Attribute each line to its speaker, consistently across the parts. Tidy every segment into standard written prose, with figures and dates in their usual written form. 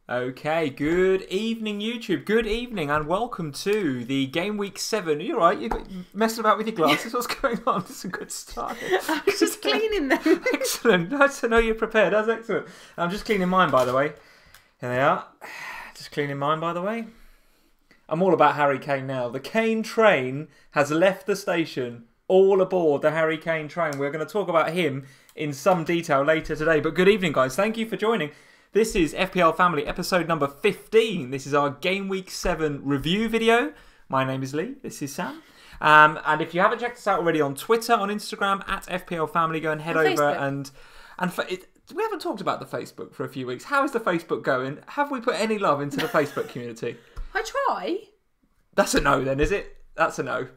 Speaker 1: Okay, good evening YouTube, good evening and welcome to the Game Week 7. You're right, you're messing about with your glasses, what's going on? This is a good start.
Speaker 2: I was just cleaning them.
Speaker 1: Excellent, nice to know you're prepared, that's excellent. I'm just cleaning mine by the way. Here they are, just cleaning mine by the way. I'm all about Harry Kane now. The Kane train has left the station, all aboard the Harry Kane train. We're going to talk about him in some detail later today, but good evening guys, thank you for joining. This is FPL Family episode number 15. This is our Game Week 7 review video. My name is Lee. This is Sam. And if you haven't checked us out already on Twitter, on Instagram, at FPL Family, go and head over
Speaker 2: Facebook.
Speaker 1: and we haven't talked about the Facebook for a few weeks. How is the Facebook going? Have we put any love into the Facebook community?
Speaker 2: I try.
Speaker 1: That's a no then, is it? That's a no.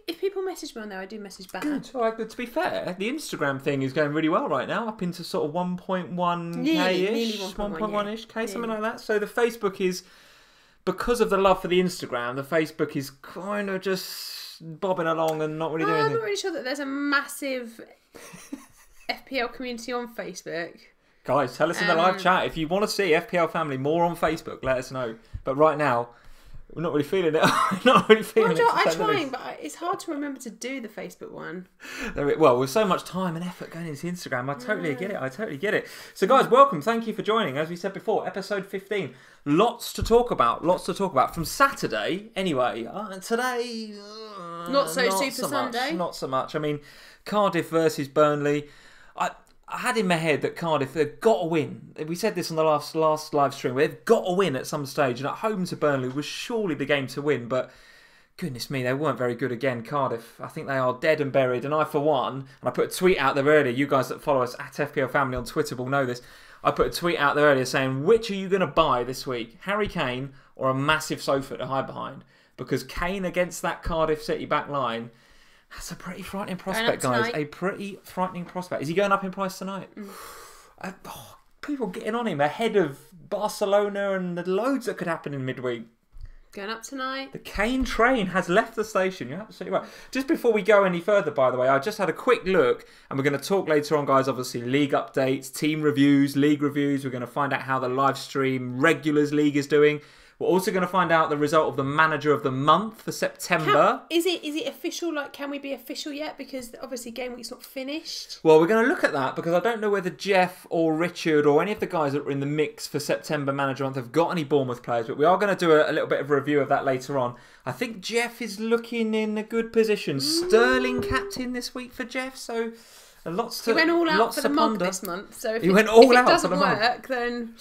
Speaker 2: If people message me on there, I do message back.
Speaker 1: Good. All right, good. To be fair, the Instagram thing is going really well right now, up into sort of 1.1k-ish,
Speaker 2: Nearly
Speaker 1: 1.1-ish k, something like that. So the Facebook is, because of the love for the Instagram, the Facebook is kind of just bobbing along and not really doing anything.
Speaker 2: I'm not really sure that there's a massive FPL community on Facebook.
Speaker 1: Guys, tell us in the live chat. If you want to see FPL Family more on Facebook, let us know. But right now, we're not really feeling it. Not really feeling it.
Speaker 2: I'm trying, but it's hard to remember to do the Facebook one.
Speaker 1: Well, with so much time and effort going into Instagram, I totally get it. I totally get it. So, guys, welcome. Thank you for joining. As we said before, episode 15. Lots to talk about. Lots to talk about. From Saturday, anyway. Today,
Speaker 2: Not Super Sunday.
Speaker 1: Not so much. I mean, Cardiff versus Burnley. I had in my head that Cardiff, they've got to win. We said this on the last live stream. They've got to win at some stage. And at home to Burnley was surely the game to win. But goodness me, they weren't very good again, Cardiff. I think they are dead and buried. And I, for one, and I put a tweet out there earlier. You guys that follow us at FPL Family on Twitter will know this. I put a tweet out there earlier saying, which are you going to buy this week? Harry Kane or a massive sofa to hide behind? Because Kane against that Cardiff City back line... That's a pretty frightening prospect, guys. A pretty frightening prospect. Is he going up in price tonight? People getting on him ahead of Barcelona and the loads that could happen in midweek.
Speaker 2: Going up tonight.
Speaker 1: The Kane train has left the station. You're absolutely right. Just before we go any further, by the way, I just had a quick look, and we're going to talk later on, guys, obviously, league updates, team reviews, league reviews. We're going to find out how the live stream regulars league is doing. We're also going to find out the result of the manager of the month for September.
Speaker 2: Is it official? Like, can we be official yet? Because obviously Game Week's not finished.
Speaker 1: Well, we're going to look at that because I don't know whether Jeff or Richard or any of the guys that are in the mix for September manager month have got any Bournemouth players, but we are going to do a little bit of a review of that later on. I think Jeff is looking in a good position. Sterling captain this week for Jeff, so lots to ponder.
Speaker 2: He went all out for the mug this month, so if
Speaker 1: he went all out
Speaker 2: if it
Speaker 1: for the
Speaker 2: doesn't
Speaker 1: mug.
Speaker 2: work, then...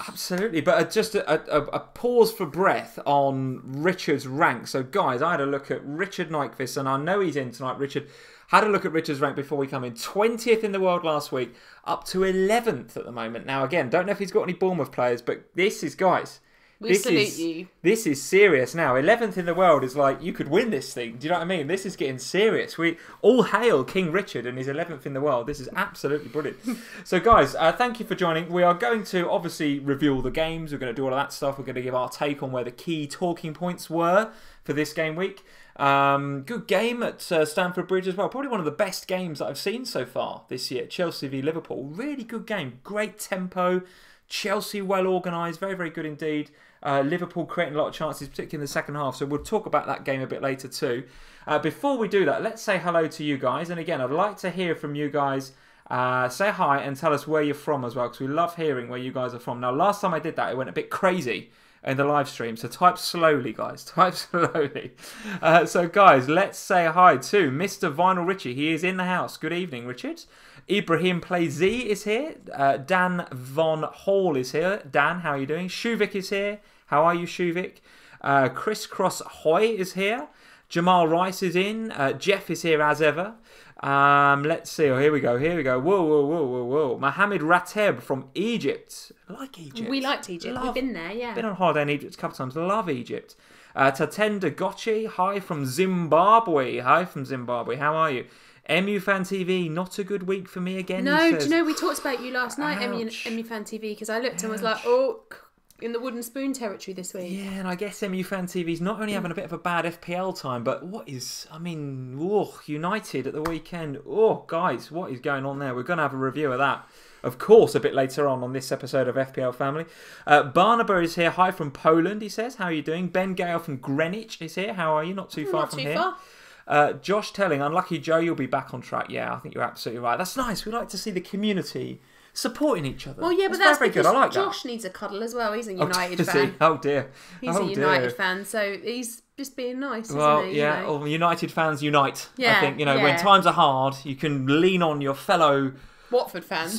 Speaker 1: Absolutely, but just a pause for breath on Richard's rank. So, guys, I had a look at Richard Nyquist, and I know he's in tonight. Richard had a look at Richard's rank before we come in. 20th in the world last week, up to 11th at the moment. Now, again, don't know if he's got any Bournemouth players, but this is, guys...
Speaker 2: We salute you.
Speaker 1: This is serious now. 11th in the world is like, you could win this thing. Do you know what I mean? This is getting serious. We all hail King Richard and his 11th in the world. This is absolutely brilliant. So, guys, thank you for joining. We are going to obviously review all the games. We're going to do all of that stuff. We're going to give our take on where the key talking points were for this game week. Good game at Stamford Bridge as well. Probably one of the best games that I've seen so far this year. Chelsea v Liverpool. Really good game. Great tempo. Chelsea well organised. Very, very good indeed. Liverpool creating a lot of chances, particularly in the second half. So we'll talk about that game a bit later too. Before we do that, let's say hello to you guys. And again, I'd like to hear from you guys. Say hi and tell us where you're from as well, because we love hearing where you guys are from. Now, last time I did that, it went a bit crazy in the live stream. So type slowly, guys. Type slowly. So, guys, let's say hi to Mr. Vinyl Richie. He is in the house. Good evening, Richard. Ibrahim Play Z is here. Dan Von Hall is here. Dan, how are you doing? Shuvik is here. How are you, Shuvik? Chris Cross Hoy is here. Jamal Rice is in. Jeff is here as ever. Let's see. Oh, here we go. Here we go. Whoa, whoa, whoa, whoa, whoa. Mohammed Rateb from Egypt. I like Egypt.
Speaker 2: We liked Egypt. We've been there, yeah.
Speaker 1: Been on holiday in Egypt a couple of times. Love Egypt. Tatenda Gochi. Hi from Zimbabwe. Hi from Zimbabwe. How are you? MU Fan TV, not a good week for me again.
Speaker 2: No, do you know, we talked about you last night, MU Fan TV, because I looked and was like, oh... in the wooden spoon territory this week.
Speaker 1: Yeah, and I guess MU Fan TV's not only having a bit of a bad FPL time, but United at the weekend. Oh, guys, what is going on there? We're going to have a review of that, of course, a bit later on this episode of FPL Family. Barnaba is here. Hi from Poland, he says. How are you doing? Ben Gale from Greenwich is here. How are you? Not too far from here.
Speaker 2: Far.
Speaker 1: Josh Telling, unlucky Joe, you'll be back on track. Yeah, I think you're absolutely right. That's nice. We like to see the community supporting each other.
Speaker 2: Well, yeah, but that's
Speaker 1: very
Speaker 2: because
Speaker 1: good. I like
Speaker 2: Josh
Speaker 1: that.
Speaker 2: needs a cuddle as well. He's a United fan.
Speaker 1: Oh dear.
Speaker 2: He's a United fan, so he's just being nice, isn't he?
Speaker 1: Yeah. Well, United fans unite.
Speaker 2: Yeah,
Speaker 1: I think when times are hard, you can lean on your fellow
Speaker 2: Watford fans.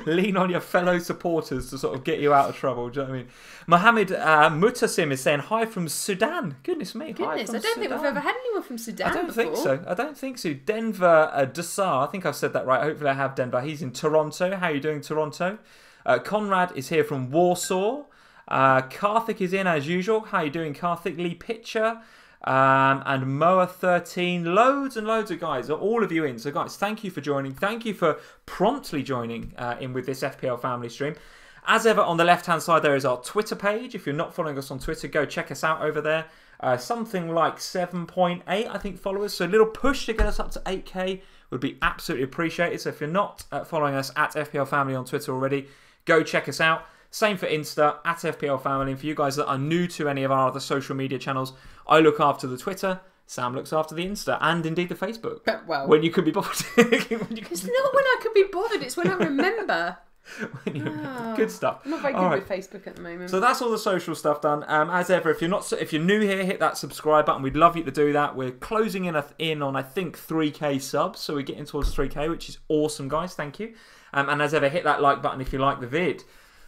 Speaker 1: Lean on your fellow supporters to sort of get you out of trouble. Do you know what I mean? Mohammed Mutasim is saying hi from Sudan. Goodness me. Hi from
Speaker 2: I don't think we've ever had anyone from Sudan before.
Speaker 1: I don't think so. Denver Desar. I think I've said that right. Hopefully I have Denver. He's in Toronto. How are you doing, Toronto? Conrad is here from Warsaw. Karthik is in as usual. How are you doing, Karthik? Lee Pitcher. And Moa13, loads and loads of guys, all of you in. So guys, thank you for joining. Thank you for promptly joining in with this FPL Family stream. As ever, on the left hand side there is our Twitter page. If you're not following us on Twitter, go check us out over there. Something like 7.8 I think followers, so a little push to get us up to 8k would be absolutely appreciated. So if you're not following us at FPL Family on Twitter already, go check us out. Same for Insta, at FPL Family. And for you guys that are new to any of our other social media channels, I look after the Twitter, Sam looks after the Insta, and indeed the Facebook.
Speaker 2: But, well,
Speaker 1: when you could be bothered.
Speaker 2: It's not when I could be bothered, it's when I remember.
Speaker 1: Good stuff.
Speaker 2: I'm not very good with Facebook at the moment.
Speaker 1: So that's all the social stuff done. As ever, if you're new here, hit that subscribe button. We'd love you to do that. We're closing in on I think 3k subs, so we're getting towards 3k, which is awesome, guys. Thank you. And as ever, hit that like button if you like the vid.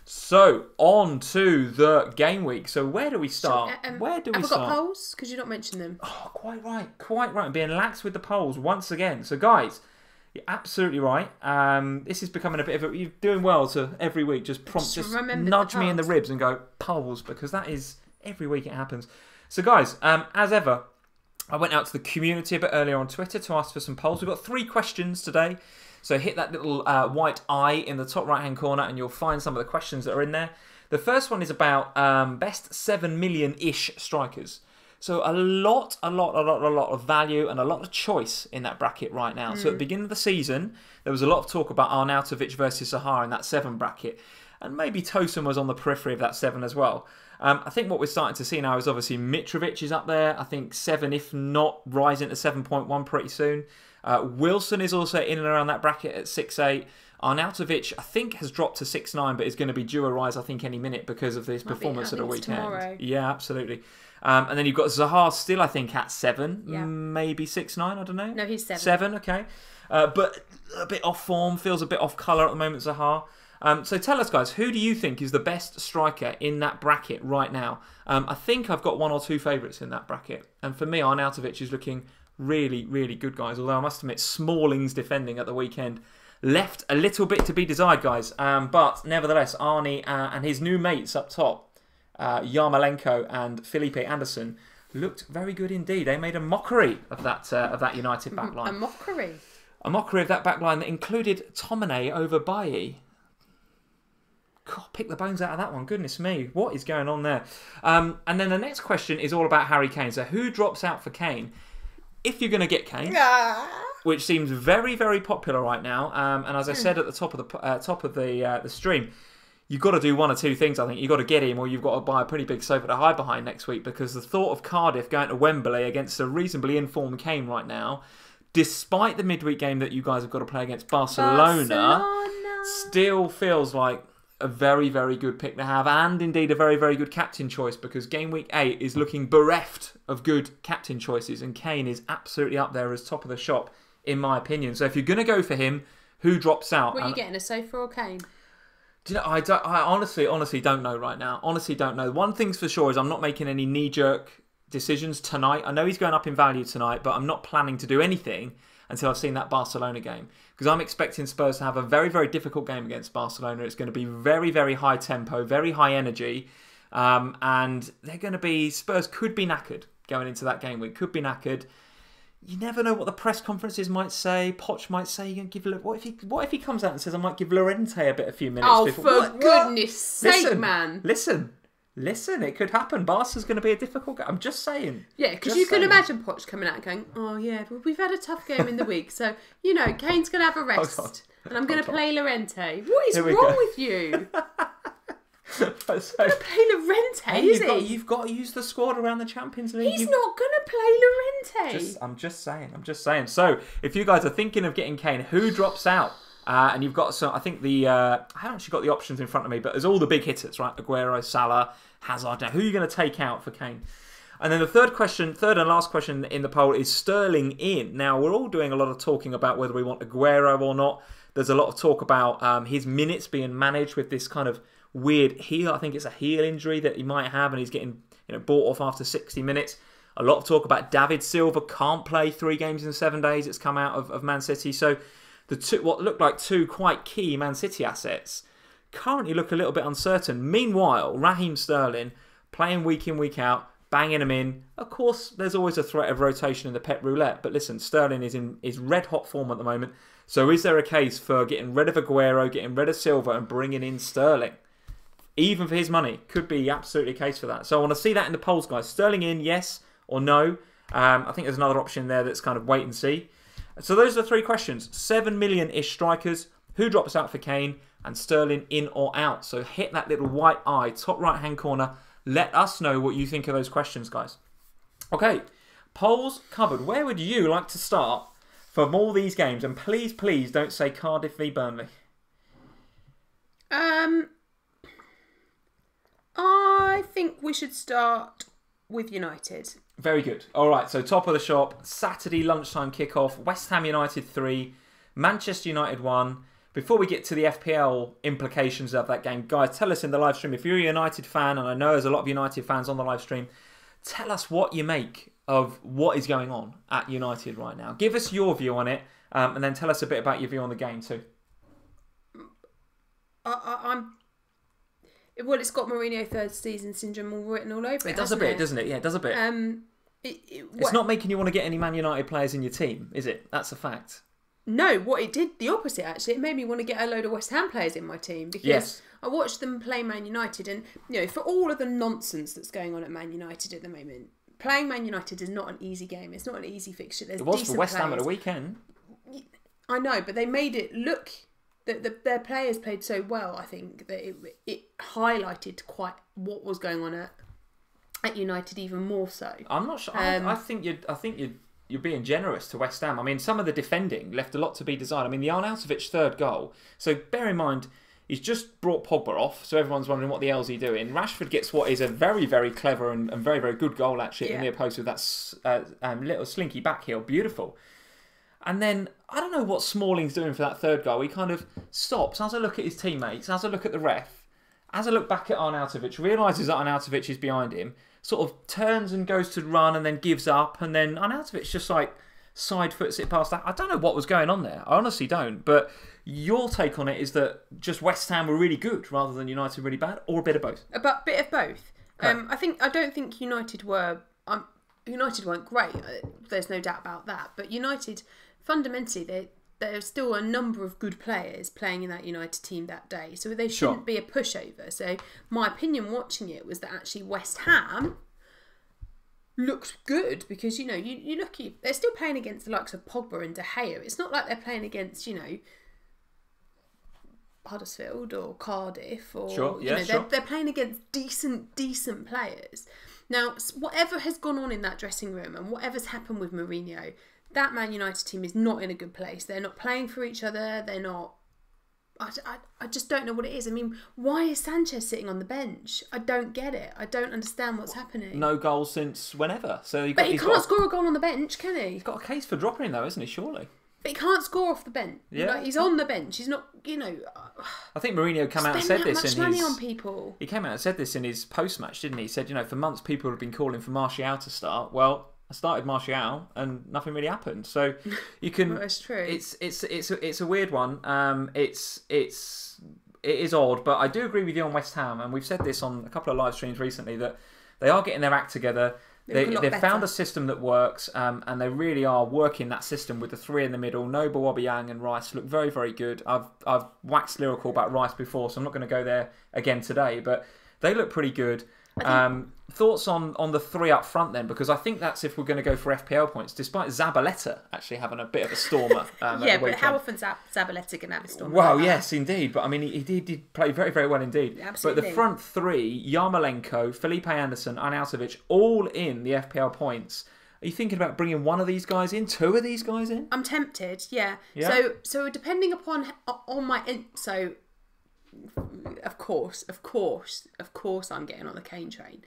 Speaker 1: So, on to the game week. So, where do we start?
Speaker 2: Have we got polls? Because you don't mention them.
Speaker 1: Oh, quite right. I'm being lax with the polls once again. So, guys, you're absolutely right. This is becoming a bit of you're doing well to every week just nudge me in the ribs and go, polls, because that is, every week it happens. So, guys, as ever, I went out to the community a bit earlier on Twitter to ask for some polls. We've got 3 questions today. So hit that little white eye in the top right-hand corner and you'll find some of the questions that are in there. The first one is about best 7 million-ish strikers. So a lot of value and a lot of choice in that bracket right now. So at the beginning of the season, there was a lot of talk about Arnautovic versus Zaha in that 7 bracket. And maybe Tosun was on the periphery of that 7 as well. I think what we're starting to see now is obviously Mitrovic is up there. I think 7, if not rising to 7.1 pretty soon. Wilson is also in and around that bracket at 6.8. Arnautovic, I think, has dropped to 6.9, but is going to be due a rise, I think, any minute because of his performance at the weekend.
Speaker 2: Tomorrow.
Speaker 1: Yeah, absolutely. And then you've got Zaha still, I think, at 7, maybe 6.9, I don't know.
Speaker 2: No, he's 7.
Speaker 1: 7, okay. But a bit off form, feels a bit off colour at the moment, Zaha. So tell us, guys, who do you think is the best striker in that bracket right now? I think I've got 1 or 2 favourites in that bracket. And for me, Arnautovic is looking really, really good, guys. Although I must admit, Smalling's defending at the weekend left a little bit to be desired, guys. But nevertheless, Arnie and his new mates up top, Yarmolenko and Felipe Anderson, looked very good indeed. They made a mockery of that United backline.
Speaker 2: A mockery?
Speaker 1: A mockery of that backline that included Tomine over Bailly. God, pick the bones out of that one. Goodness me. What is going on there? And then the next question is all about Harry Kane. So who drops out for Kane? If you're going to get Kane, which seems very, very popular right now, and as I said at the top of the stream, you've got to do 1 or 2 things, I think. You've got to get him or you've got to buy a pretty big sofa to hide behind next week, because the thought of Cardiff going to Wembley against a reasonably informed Kane right now, despite the midweek game that you guys have got to play against Barcelona. Still feels like a very, very good pick to have, and indeed a very, very good captain choice, because game week 8 is looking bereft of good captain choices, and Kane is absolutely up there as top of the shop, in my opinion. So if you're going to go for him, who drops out?
Speaker 2: What are you getting, a sofa or Kane?
Speaker 1: Do you know, I honestly don't know right now. Honestly don't know. One thing's for sure is I'm not making any knee-jerk decisions tonight. I know he's going up in value tonight, but I'm not planning to do anything until I've seen that Barcelona game, because I'm expecting Spurs to have a very, very difficult game against Barcelona. It's going to be very, very high tempo, very high energy, and they're going to be, Spurs could be knackered going into that game week, could be knackered. you never know what the press conferences might say. Poch might say, "You're going to give." What if he comes out and says, "I might give Llorente a bit a few minutes"?
Speaker 2: Oh,
Speaker 1: before.
Speaker 2: for goodness sake, man!
Speaker 1: Listen, it could happen. Barca's going to be a difficult game. I'm just saying.
Speaker 2: Yeah, because you can imagine Poch coming out and going, "Oh yeah, well, we've had a tough game in the week, so Kane's going to have a rest, and I'm going to play Llorente." What is wrong with you? He's going to play Llorente, is he?
Speaker 1: You've got to use the squad around the Champions League.
Speaker 2: He's not going to play Llorente.
Speaker 1: I'm just saying. So, if you guys are thinking of getting Kane, who drops out? And you've got some, I think I haven't actually got the options in front of me, but there's all the big hitters, right? Aguero, Salah, Hazard. Now, who are you going to take out for Kane? And then the third and last question in the poll is Sterling in. Now, we're all doing a lot of talking about whether we want Aguero or not. There's a lot of talk about his minutes being managed with this kind of weird heel. I think it's a heel injury that he might have, and he's getting bought off after 60 minutes. A lot of talk about David Silva can't play 3 games in 7 days. It's come out of Man City. So what looked like 2 quite key Man City assets currently look a little bit uncertain. Meanwhile, Raheem Sterling playing week in, week out, banging them in. Of course, there's always a threat of rotation in the pet roulette. But listen, Sterling is red hot form at the moment. So is there a case for getting rid of Aguero, getting rid of Silva and bringing in Sterling? Even for his money, could be absolutely a case for that. So I want to see that in the polls, guys. Sterling in, yes or no? I think there's another option there that's kind of wait and see. So those are the 3 questions. 7 million-ish strikers. Who drops out for Kane? And Sterling in or out? So hit that little white eye, top right-hand corner. Let us know what you think of those questions, guys. Okay, polls covered. Where would you like to start from all these games? And please, please don't say Cardiff v Burnley.
Speaker 2: I think we should start with United.
Speaker 1: Very good. All right, so top of the shop, Saturday lunchtime kickoff, West Ham United 3, Manchester United 1. Before we get to the FPL implications of that game, guys, tell us in the live stream, if you're a United fan, and I know there's a lot of United fans on the live stream, tell us what you make of what is going on at United right now. Give us your view on it, and then tell us a bit about your view on the game too.
Speaker 2: Well, it's got Mourinho third season syndrome all written all over it.
Speaker 1: It does a bit, doesn't it? Yeah, it does a bit. It's not making you want to get any Man United players in your team, is it? That's a fact.
Speaker 2: No, what it did, the opposite actually. It made me want to get a load of West Ham players in my team because I watched them play Man United, and for all of the nonsense that's going on at Man United at the moment, playing Man United is not an easy game. It's not an easy fixture. It
Speaker 1: was for West Ham at the weekend.
Speaker 2: I know, but they made it look that their players played so well. I think that it highlighted quite what was going on at United even more so.
Speaker 1: I'm not sure. I think you're being generous to West Ham. I mean, some of the defending left a lot to be desired. I mean, the Arnautovic third goal. So bear in mind, he's just brought Pogba off, so everyone's wondering what the hell's he doing. Rashford gets what is a very, very clever and very, very good goal actually in the post with that little slinky back heel. Beautiful. And then, I don't know what Smalling's doing for that third goal. He kind of stops, has a look at his teammates, has a look at the ref, has a look back at Arnautovic, realises that Arnautovic is behind him, sort of turns and goes to run and then gives up, and then Arnautovic just like side foots it past that. I don't know what was going on there. I honestly don't. But your take on it is that just West Ham were really good rather than United really bad, or a bit of both?
Speaker 2: A bit of both. Okay. I don't think United were... United weren't great. There's no doubt about that. But United... Fundamentally, there's still a number of good players playing in that United team that day, so they shouldn't be a pushover. So my opinion watching it was that actually West Ham looked good because you look, they're still playing against the likes of Pogba and De Gea. It's not like they're playing against Huddersfield or Cardiff or they're playing against decent players. Now, whatever has gone on in that dressing room and whatever's happened with Mourinho, that Man United team is not in a good place. They're not playing for each other. They're not... I just don't know what it is. I mean, why is Sanchez sitting on the bench? I don't get it. I don't understand what's happening.
Speaker 1: No goals since whenever.
Speaker 2: But he can't score a goal on the bench, can he?
Speaker 1: He's got a case for dropping him though, isn't he? Surely.
Speaker 2: But he can't score off the bench. Yeah. He's on the bench. He's not,
Speaker 1: I think Mourinho came out and said this in his...
Speaker 2: money on people.
Speaker 1: He came out and said this in his post-match, didn't he? He said, for months people have been calling for Martial to start. Well... I started Martial and nothing really happened. So you can.
Speaker 2: Well, that's true.
Speaker 1: It's a weird one. It is odd, but I do agree with you on West Ham, and we've said this on a couple of live streams recently that they are getting their act together. They've found a system that works, and they really are working that system with the three in the middle. Noble, Obiang and Rice look very, very good. I've waxed lyrical about Rice before, so I'm not going to go there again today, but they look pretty good. Thoughts on the three up front then, because I think that's if we're going to go for FPL points, despite Zabaleta actually having a bit of a stormer.
Speaker 2: Yeah, but how often Zabaleta can have a stormer?
Speaker 1: Well, yes, indeed. But I mean, he did play very, very well indeed.
Speaker 2: Absolutely.
Speaker 1: But the front three, Yarmolenko, Felipe Anderson, Arnautovic, all in the FPL points. Are you thinking about bringing one of these guys in, two of these guys in?
Speaker 2: I'm tempted, yeah. So depending upon my... So, of course, I'm getting on the Kane train.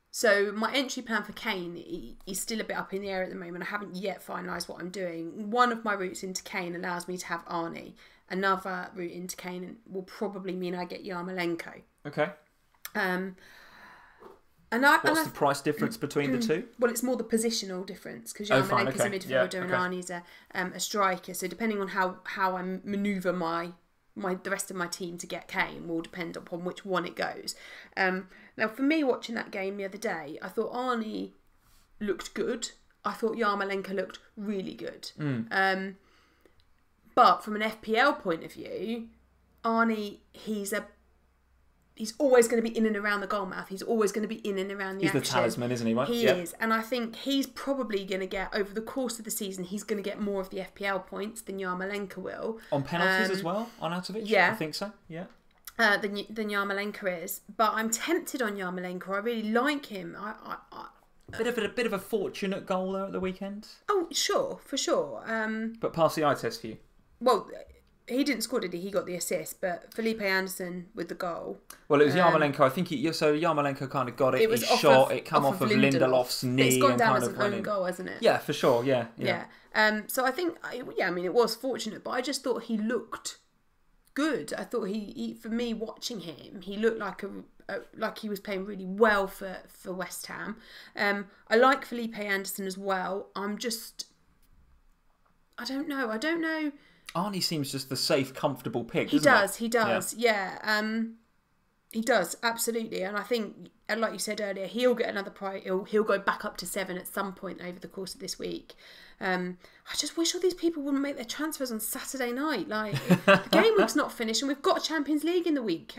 Speaker 2: So my entry plan for Kane is still a bit up in the air at the moment. I haven't yet finalised what I'm doing. One of my routes into Kane allows me to have Arnie. Another route into Kane will probably mean I get Yarmolenko.
Speaker 1: Okay.
Speaker 2: What's
Speaker 1: the price difference between the two?
Speaker 2: Well, it's more the positional difference because Yarmolenko's a midfielder and Arnie's a striker. So depending on how I manoeuvre the rest of my team to get Kane will depend upon which one it goes. Now, for me, watching that game the other day, I thought Arnie looked good. I thought Yarmolenko looked really good. But from an FPL point of view, Arnie, he's always going to be in and around the goal mouth. He's always going to be in and around the action.
Speaker 1: He's the talisman, isn't he, right?
Speaker 2: He is. And I think he's probably going to get, over the course of the season, he's going to get more of the FPL points than Yarmolenko will.
Speaker 1: On penalties as well, on Arnautovic?
Speaker 2: Yeah.
Speaker 1: I think so, yeah.
Speaker 2: Than Yarmolenko is. But I'm tempted on Yarmolenko. I really like him.
Speaker 1: Bit of a fortunate goal there at the weekend.
Speaker 2: Oh, sure, for sure.
Speaker 1: But pass the eye test for you.
Speaker 2: Well, he didn't score, did he? He got the assist, but Felipe Anderson with the goal.
Speaker 1: Well, it was Yarmolenko. I think Yarmolenko kind of got it. He shot. It come off of Lindelof's knee.
Speaker 2: It's gone down
Speaker 1: and
Speaker 2: as an own goal, hasn't it?
Speaker 1: Yeah, for sure. Yeah.
Speaker 2: So I think, I mean, it was fortunate, but I just thought he looked good. I thought he for me watching him, he looked like he was playing really well for West Ham. I like Felipe Anderson as well. I don't know.
Speaker 1: Arnie seems just the safe, comfortable pick.
Speaker 2: He does. Yeah. He does, absolutely. And I think, like you said earlier, he'll get another prize. He'll go back up to 7 at some point over the course of this week. I just wish all these people wouldn't make their transfers on Saturday night. Like, the game week's not finished and we've got a Champions League in the week.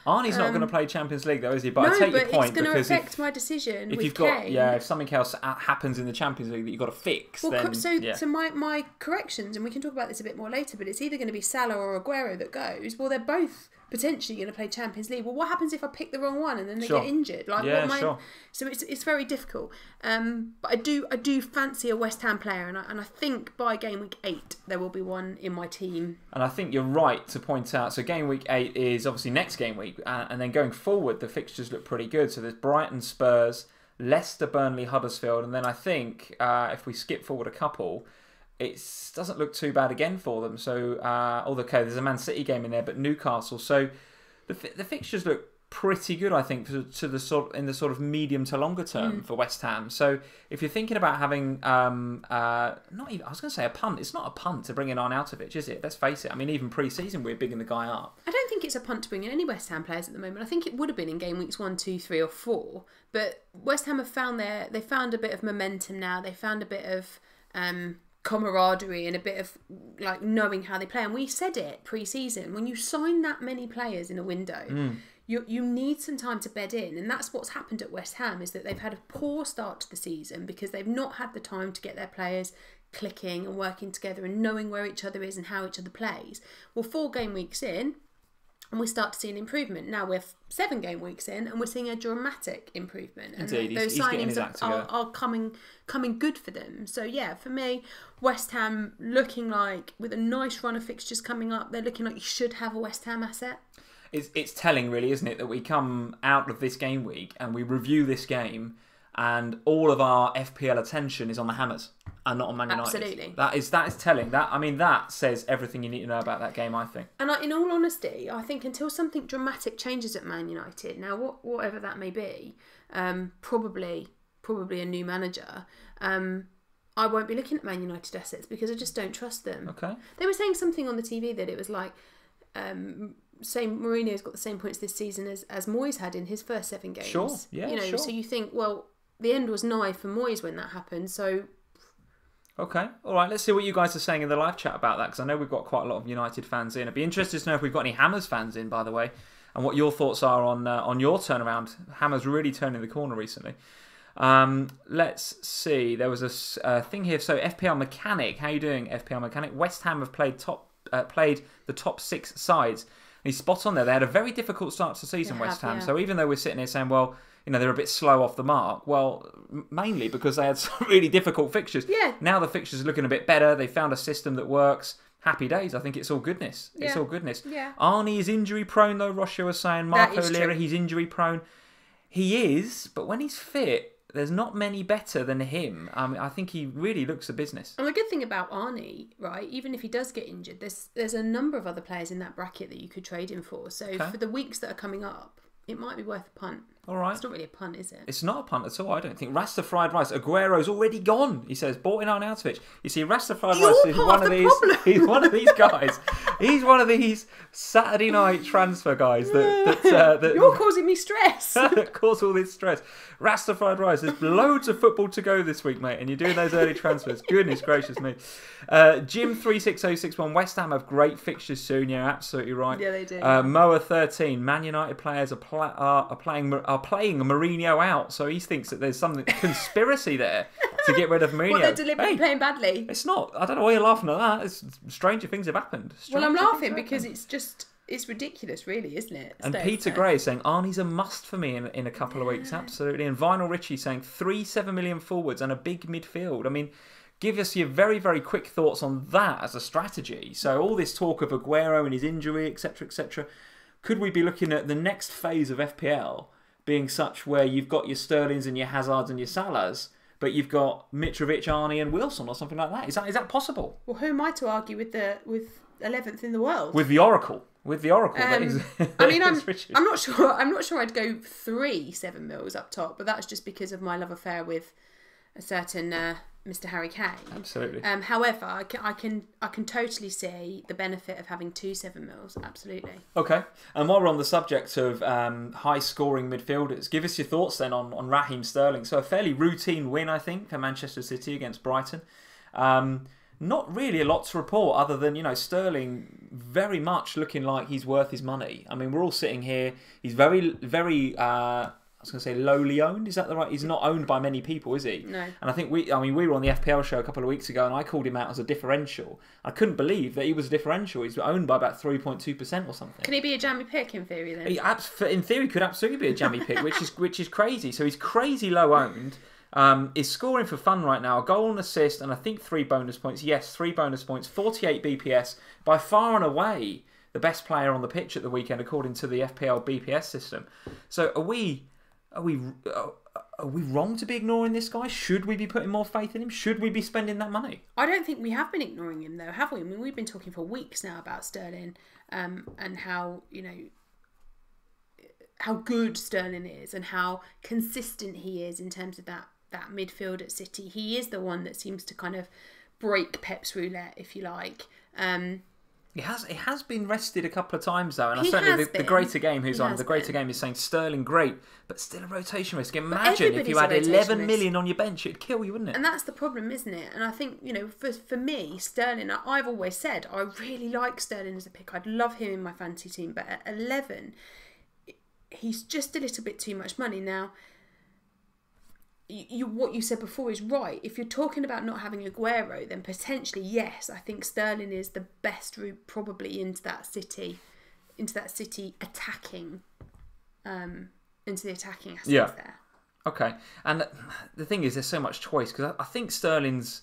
Speaker 1: Arnie's not going to play Champions League though, is he? But
Speaker 2: no,
Speaker 1: I take your point,
Speaker 2: it's going to affect my decision
Speaker 1: if
Speaker 2: with
Speaker 1: you've got
Speaker 2: Kane.
Speaker 1: if something else happens in the Champions League that you've got to fix, then
Speaker 2: so my corrections, and we can talk about this a bit more later, but it's either going to be Salah or Aguero that goes. Well, they're both potentially going to play Champions League. Well, what happens if I pick the wrong one and then they get injured? Like, sure. So it's very difficult. But I do fancy a West Ham player, and I think by game week 8 there will be one in my team.
Speaker 1: And I think you're right to point out. So game week 8 is obviously next game week, and then going forward, the fixtures look pretty good. So there's Brighton, Spurs, Leicester, Burnley, Huddersfield, and then I think if we skip forward a couple, it doesn't look too bad again for them. So, okay, there's a Man City game in there, but Newcastle. So the fixtures look pretty good, I think, in the sort of medium to longer term for West Ham. So if you're thinking about having I was going to say a punt. It's not a punt to bring in Arnautovic, is it? Let's face it. I mean, even pre-season we're bigging the guy up.
Speaker 2: I don't think it's a punt to bring in any West Ham players at the moment. I think it would have been in game weeks 1, 2, 3 or 4. But West Ham have found they found a bit of momentum now. They found a bit of camaraderie and a bit of like knowing how they play. And we said it pre-season, when you sign that many players in a window, you need some time to bed in, and that's what's happened at West Ham, is that they've had a poor start to the season because they've not had the time to get their players clicking and working together and knowing where each other is and how each other plays. Well, 4 game weeks in, and we start to see an improvement. Now we're 7 game weeks in, and we're seeing a dramatic improvement. And
Speaker 1: indeed,
Speaker 2: those
Speaker 1: he's
Speaker 2: signings are coming good for them. So yeah, for me, West Ham looking like, with a nice run of fixtures coming up, they're looking like you should have a West Ham asset.
Speaker 1: It's telling, really, isn't it, that we come out of this game week and we review this game, and all of our FPL attention is on the Hammers and not on Man United.
Speaker 2: Absolutely.
Speaker 1: That is telling. That says everything you need to know about that game, I think.
Speaker 2: And in all honesty, I think until something dramatic changes at Man United, now whatever that may be, probably a new manager, I won't be looking at Man United assets because I just don't trust them.
Speaker 1: Okay.
Speaker 2: They were saying something on the TV that it was like, Same, Mourinho's got the same points this season as Moyes had in his first 7 games.
Speaker 1: Sure, yeah, sure.
Speaker 2: So you think, well, the end was nigh for Moyes when that happened. So,
Speaker 1: okay, all right. Let's see what you guys are saying in the live chat about that, because I know we've got quite a lot of United fans in. I'd be interested to know if we've got any Hammers fans in, by the way, and what your thoughts are on your turnaround. Hammers really turning the corner recently. Let's see. There was a thing here. So FPL Mechanic, how you doing, FPL Mechanic? West Ham have played the top 6 sides. He's spot on there. They had a very difficult start to the season, West Ham. Yeah. So even though we're sitting here saying, well, they're a bit slow off the mark, well, mainly because they had some really difficult fixtures.
Speaker 2: Yeah.
Speaker 1: Now the fixtures are looking a bit better. They found a system that works. Happy days. I think it's all goodness. Yeah. It's all goodness.
Speaker 2: Yeah.
Speaker 1: Arnie is injury prone, though, Rocha was saying. Marco Lira, he's injury prone. He is, but when he's fit, there's not many better than him. I think he really looks the business.
Speaker 2: And the good thing about Arnie, right, even if he does get injured, there's a number of other players in that bracket that you could trade him for. So for the weeks that are coming up, it might be worth a punt.
Speaker 1: All right.
Speaker 2: It's not really a punt, is it?
Speaker 1: It's not a punt at all, I don't think. Rasta Fried Rice. Aguero's already gone, he says. Bought in Arnautovic. You see, Rasta Fried Rice is one of these. He's one of these guys. He's one of these Saturday night transfer guys that
Speaker 2: You're causing me stress.
Speaker 1: that cause all this stress. Rasta Fried Rice. There's loads of football to go this week, mate, and you're doing those early transfers. Goodness gracious me. Jim36061. West Ham have great fixtures soon. You're absolutely right.
Speaker 2: Yeah, they do.
Speaker 1: Moa13. Man United players are playing Mourinho out, so he thinks that there's some conspiracy there to get rid of Mourinho.
Speaker 2: Well, they're deliberately playing badly.
Speaker 1: It's not. I don't know why you're laughing at that. Stranger things have happened.
Speaker 2: I'm laughing because it's ridiculous, really, isn't it?
Speaker 1: And Peter Gray is saying Arnie's a must for me in a couple of weeks, absolutely. And Vinyl Richie saying 7 million forwards and a big midfield. I mean, give us your very, very quick thoughts on that as a strategy. So all this talk of Aguero and his injury, etc., etc. Could we be looking at the next phase of FPL being such where you've got your Sterlings and your Hazards and your Salahs, but you've got Mitrovic, Arnie and Wilson or something like that? Is that possible?
Speaker 2: Well, who am I to argue with 11th in the world?
Speaker 1: With the Oracle. I
Speaker 2: mean, I'm not sure. I'm not sure I'd go 3 7 mils up top, but that's just because of my love affair with a certain Mr. Harry Kane.
Speaker 1: Absolutely.
Speaker 2: However, I can totally see the benefit of having 2 7 mils. Absolutely.
Speaker 1: Okay. And while we're on the subject of high scoring midfielders, give us your thoughts then on Raheem Sterling. So a fairly routine win, I think, for Manchester City against Brighton. Not really a lot to report other than, Sterling very much looking like he's worth his money. I mean, we're all sitting here. He's very, very, I was going to say lowly owned. Is that the right? He's not owned by many people, is he?
Speaker 2: No.
Speaker 1: And I think we were on the FPL show a couple of weeks ago and I called him out as a differential. I couldn't believe that he was a differential. He's owned by about 3.2% or something.
Speaker 2: Can he be a jammy pick in theory then?
Speaker 1: He, in theory, could absolutely be a jammy pick, which is crazy. So he's crazy low owned. Is scoring for fun right now. A goal and assist and I think 3 bonus points. Yes, 3 bonus points. 48 BPS. By far and away the best player on the pitch at the weekend according to the FPL BPS system. So are we wrong to be ignoring this guy? Should we be putting more faith in him? Should we be spending that money?
Speaker 2: I don't think we have been ignoring him though, have we? I mean, we've been talking for weeks now about Sterling and how, how good Sterling is and how consistent he is in terms of that midfield at City. He is the one that seems to kind of break Pep's roulette, if you like.
Speaker 1: It has been rested a couple of times though, and certainly the Greater Game Game is saying Sterling great, but still a rotation risk. Imagine if you had 11 million on your bench, it'd kill you, wouldn't it?
Speaker 2: And that's the problem, isn't it? And I think for me, Sterling, I've always said I really like Sterling as a pick. I'd love him in my fantasy team, but at 11, he's just a little bit too much money now. What you said before is right. If you're talking about not having Aguero, then potentially yes, I think Sterling is the best route probably into that City attacking, into the attacking aspects there. Okay,
Speaker 1: and the thing is, there's so much choice because I think Sterling's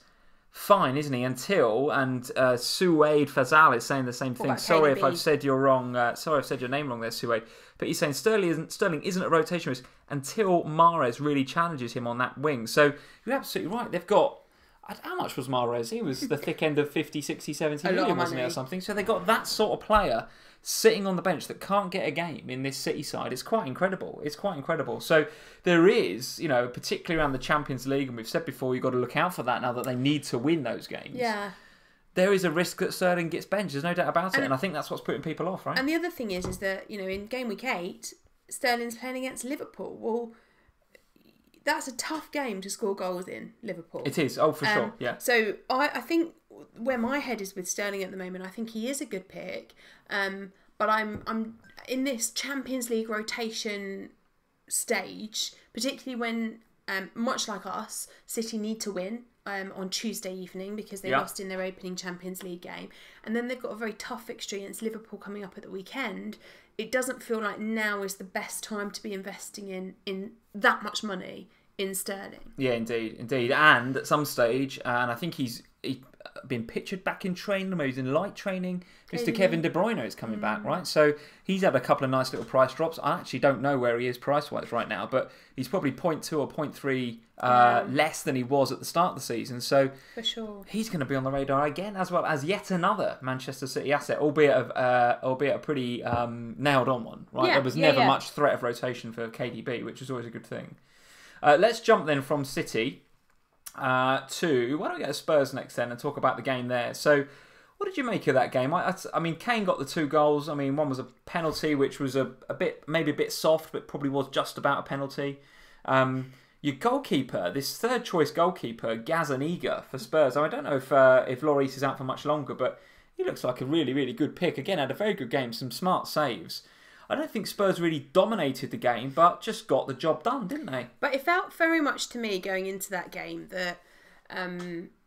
Speaker 1: fine, isn't he? Suede Fazal is saying the same thing. Sorry if I've said you're wrong. Sorry I've said your name wrong there, Suede. But he's saying Sterling isn't a rotation risk until Mahrez really challenges him on that wing. So you're absolutely right. They've got... How much was Mahrez? He was the thick end of 50, 60, 70 million, wasn't he, or something? So they got that sort of player sitting on the bench that can't get a game in this City side. It's quite incredible. So there is, particularly around the Champions League, and we've said before, you've got to look out for that now that they need to win those games.
Speaker 2: Yeah.
Speaker 1: there is a risk that Sterling gets benched. There's no doubt about it. And I think that's what's putting people off, right?
Speaker 2: And the other thing is that, in game week 8, Sterling's playing against Liverpool. Well, that's a tough game to score goals in, Liverpool.
Speaker 1: It is. Oh, for sure. Yeah.
Speaker 2: So I think where my head is with Sterling at the moment, I think he is a good pick. But I'm in this Champions League rotation stage, particularly when, much like us, City need to win on Tuesday evening because they lost in their opening Champions League game. And then they've got a very tough fixture against Liverpool coming up at the weekend. It doesn't feel like now is the best time to be investing in that much money in Sterling.
Speaker 1: Yeah, indeed. And at some stage, and I think he's been pictured back in training, maybe he's in light training, Mr. Kevin De Bruyne is coming back, right? So he's had a couple of nice little price drops. I actually don't know where he is price-wise right now, but he's probably 0.2 or 0.3 less than he was at the start of the season. So
Speaker 2: for sure,
Speaker 1: he's going to be on the radar again, as well as yet another Manchester City asset, albeit a pretty nailed-on one, right? There was never much threat of rotation for KDB, which is always a good thing. Let's jump then from City to, why don't we get to Spurs next then and talk about the game there. So what did you make of that game? I mean, Kane got the 2 goals. I mean, one was a penalty, which was maybe a bit soft, but probably was just about a penalty. Your goalkeeper, this third choice goalkeeper, Gazaniga for Spurs. I don't know if Lloris is out for much longer, but he looks like a really, really good pick. Again, had a very good game, some smart saves. I don't think Spurs really dominated the game, but just got the job done, didn't they?
Speaker 2: But it felt very much to me going into that game that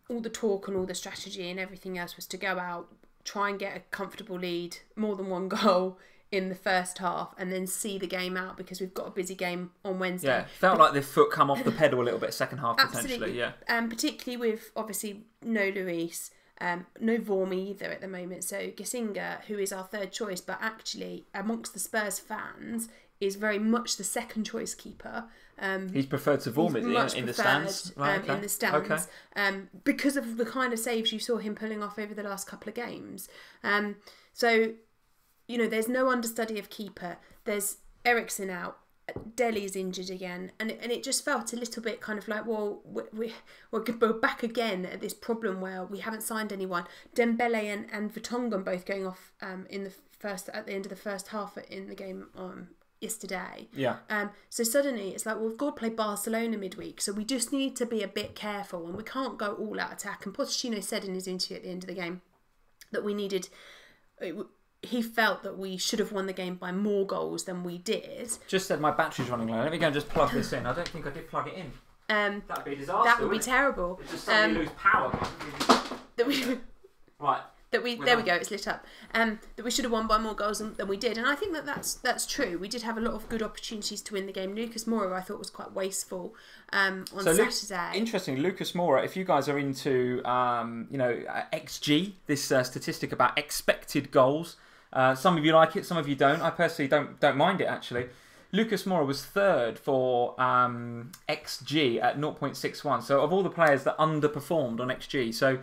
Speaker 2: all the talk and all the strategy and everything else was to go out, try and get a comfortable lead, more than 1 goal in the first half, and then see the game out because we've got a busy game on Wednesday.
Speaker 1: Yeah, felt like the foot come off the pedal a little bit second half potentially. Yeah,
Speaker 2: particularly with obviously no Lloris. No Vormi either at the moment. So Gasinga, who is our third choice, but actually amongst the Spurs fans is very much the second choice keeper.
Speaker 1: He's preferred to Vormi in the stands.
Speaker 2: Right, okay. In the stands. Okay. Because of the kind of saves you saw him pulling off over the last couple of games. So, there's no understudy of keeper. There's Eriksen out. Dele's injured again, and it just felt a little bit kind of like, well, we're back again at this problem where we haven't signed anyone. Dembele and Vertonghen both going off at the end of the first half in the game yesterday.
Speaker 1: Yeah.
Speaker 2: So suddenly it's like, well, we've got to play Barcelona midweek, so we just need to be a bit careful, and we can't go all out attack. And Pochettino said in his interview at the end of the game that we needed. He felt that we should have won the game by more goals than we did.
Speaker 1: Just said my battery's running low. Let me go and just plug this in. I don't think I did plug it in. That'd be a disaster.
Speaker 2: That would be terrible.
Speaker 1: It just suddenly lose power. Right.
Speaker 2: There we go. It's lit up. That we should have won by more goals than we did, and I think that's true. We did have a lot of good opportunities to win the game. Lucas Moura, I thought, was quite wasteful on Saturday.
Speaker 1: Interesting, Lucas Moura. If you guys are into XG, this statistic about expected goals. Some of you like it, some of you don't. I personally don't mind it, actually. Lucas Moura was third for XG at 0.61. So of all the players that underperformed on XG, so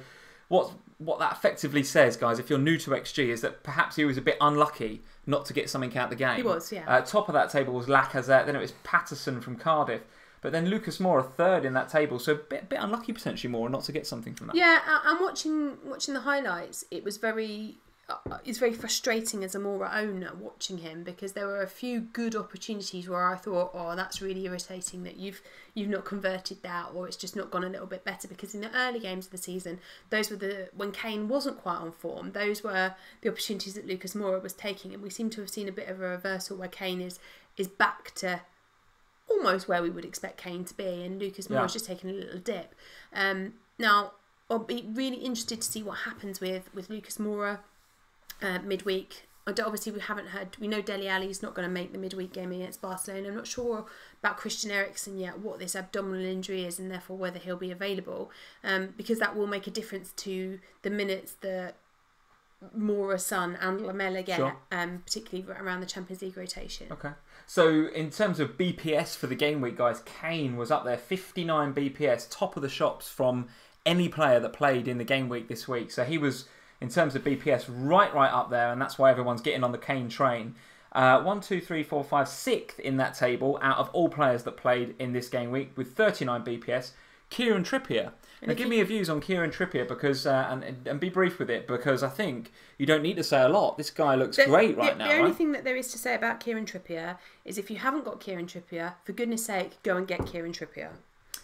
Speaker 1: what that effectively says, guys, if you're new to XG, is that perhaps he was a bit unlucky not to get something out of the game.
Speaker 2: He was, yeah.
Speaker 1: Top of that table was Lacazette, then it was Patterson from Cardiff. But then Lucas Moura third in that table, so a bit unlucky potentially Moura not to get something from that.
Speaker 2: Yeah, I'm watching the highlights. It's very frustrating as a Moura owner watching him, because there were a few good opportunities where I thought, oh, that's really irritating that you've not converted that, or it's just not gone a little bit better, because in the early games of the season, those were when Kane wasn't quite on form, those were the opportunities that Lucas Moura was taking, and we seem to have seen a bit of a reversal where Kane is back to almost where we would expect Kane to be, and Lucas Moura is just taking a little dip. Now, I'll be really interested to see what happens with Lucas Moura midweek. Obviously, we know Dele Alli's not going to make the midweek game against Barcelona. I'm not sure about Christian Eriksen yet, what this abdominal injury is, and therefore whether he'll be available, because that will make a difference to the minutes that Moura, Son and Lamela get, particularly around the Champions League rotation.
Speaker 1: Okay. So in terms of BPS for the game week, guys, Kane was up there, 59 BPS, top of the shops from any player that played in the game week this week. So he was, in terms of BPS, right up there, and that's why everyone's getting on the Kane train. 1, 2, 3, 4, 5, 6th in that table out of all players that played in this game week with 39 BPS. Kieran Trippier. Now, give me your views on Kieran Trippier, because and be brief with it, because I think you don't need to say a lot. This guy looks great right now.
Speaker 2: The only thing that there is to say about Kieran Trippier is, if you haven't got Kieran Trippier, for goodness sake, go and get Kieran Trippier.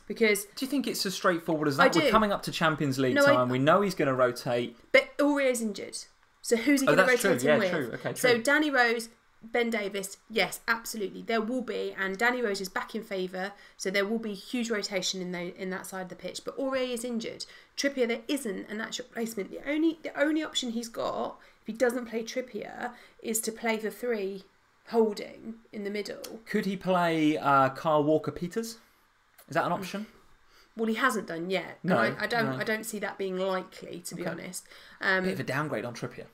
Speaker 2: Because
Speaker 1: do you think it's as straightforward as that? We're coming up to Champions League time. We know he's going to rotate.
Speaker 2: But Aurier's injured. So who's he going to rotate him with?
Speaker 1: True. Okay, true.
Speaker 2: So Danny Rose, Ben Davis, yes, absolutely. There will be, and Danny Rose is back in favour, so there will be huge rotation in that side of the pitch. But Aurier is injured. Trippier, there isn't a natural replacement. The only option he's got, if he doesn't play Trippier, is to play the 3 holding in the middle.
Speaker 1: Could he play Kyle Walker-Peters? Is that an option?
Speaker 2: Well, he hasn't done yet.
Speaker 1: No,
Speaker 2: I don't see that being likely, to be honest.
Speaker 1: Bit of a downgrade on Trippier.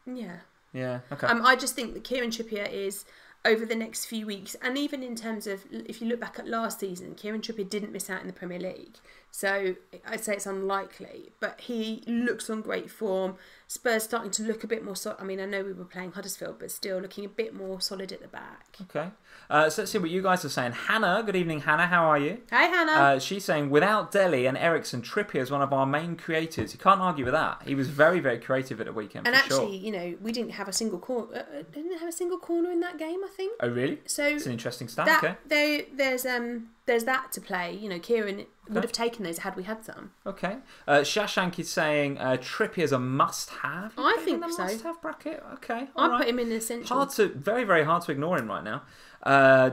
Speaker 2: Yeah.
Speaker 1: Yeah, okay.
Speaker 2: I just think that Kieran Trippier is, over the next few weeks, and even in terms of, if you look back at last season, Kieran Trippier didn't miss out in the Premier League. So I'd say it's unlikely, but he looks on great form. Spurs starting to look a bit more solid. I mean, I know we were playing Huddersfield, but still looking a bit more solid at the back.
Speaker 1: Okay. So let's see what you guys are saying. Hannah, good evening, Hannah. How are you?
Speaker 2: Hi, Hannah.
Speaker 1: She's saying, without Dele and Ericsson, Trippier is one of our main creators. You can't argue with that. He was very, very creative at the weekend.
Speaker 2: And actually, you know, we didn't have a single corner. Didn't have a single corner in that game, I think.
Speaker 1: Oh, really?
Speaker 2: So
Speaker 1: it's an interesting stat. Okay.
Speaker 2: There's that to play. You know, Kieran would have taken those had we had some.
Speaker 1: Okay. Shashank is saying Trippier's a must-have.
Speaker 2: I think so.
Speaker 1: Must-have bracket. Okay.
Speaker 2: I'd put him in the essential.
Speaker 1: Very, very hard to ignore him right now.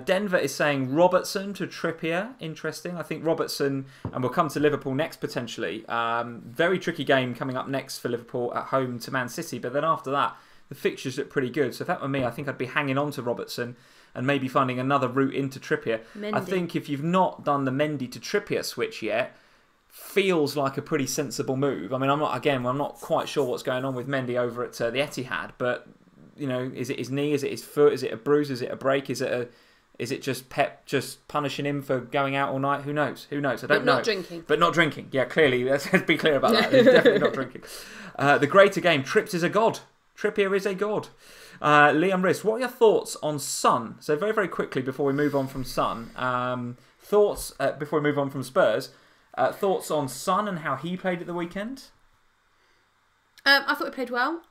Speaker 1: Denver is saying Robertson to Trippier. Interesting. I think Robertson, and we'll come to Liverpool next potentially. Very tricky game coming up next for Liverpool at home to Man City. But then after that, the fixtures look pretty good. So if that were me, I think I'd be hanging on to Robertson and maybe finding another route into Trippier.
Speaker 2: Mendy.
Speaker 1: I think if you've not done the Mendy to Trippier switch yet, feels like a pretty sensible move. I mean, I'm not quite sure what's going on with Mendy over at the Etihad, but you know, is it his knee? Is it his foot? Is it a bruise? Is it a break? Is it just Pep just punishing him for going out all night? Who knows? I don't know.
Speaker 2: But not drinking.
Speaker 1: But not drinking. Yeah, clearly. Let's be clear about that. He's definitely not drinking. The greater game. Trips is a god. Trippier is a god. Liam Riss, what are your thoughts on Son? So very, very quickly before we move on from Son, thoughts before we move on from Spurs, thoughts on Son and how he played at the weekend?
Speaker 2: I thought he played well.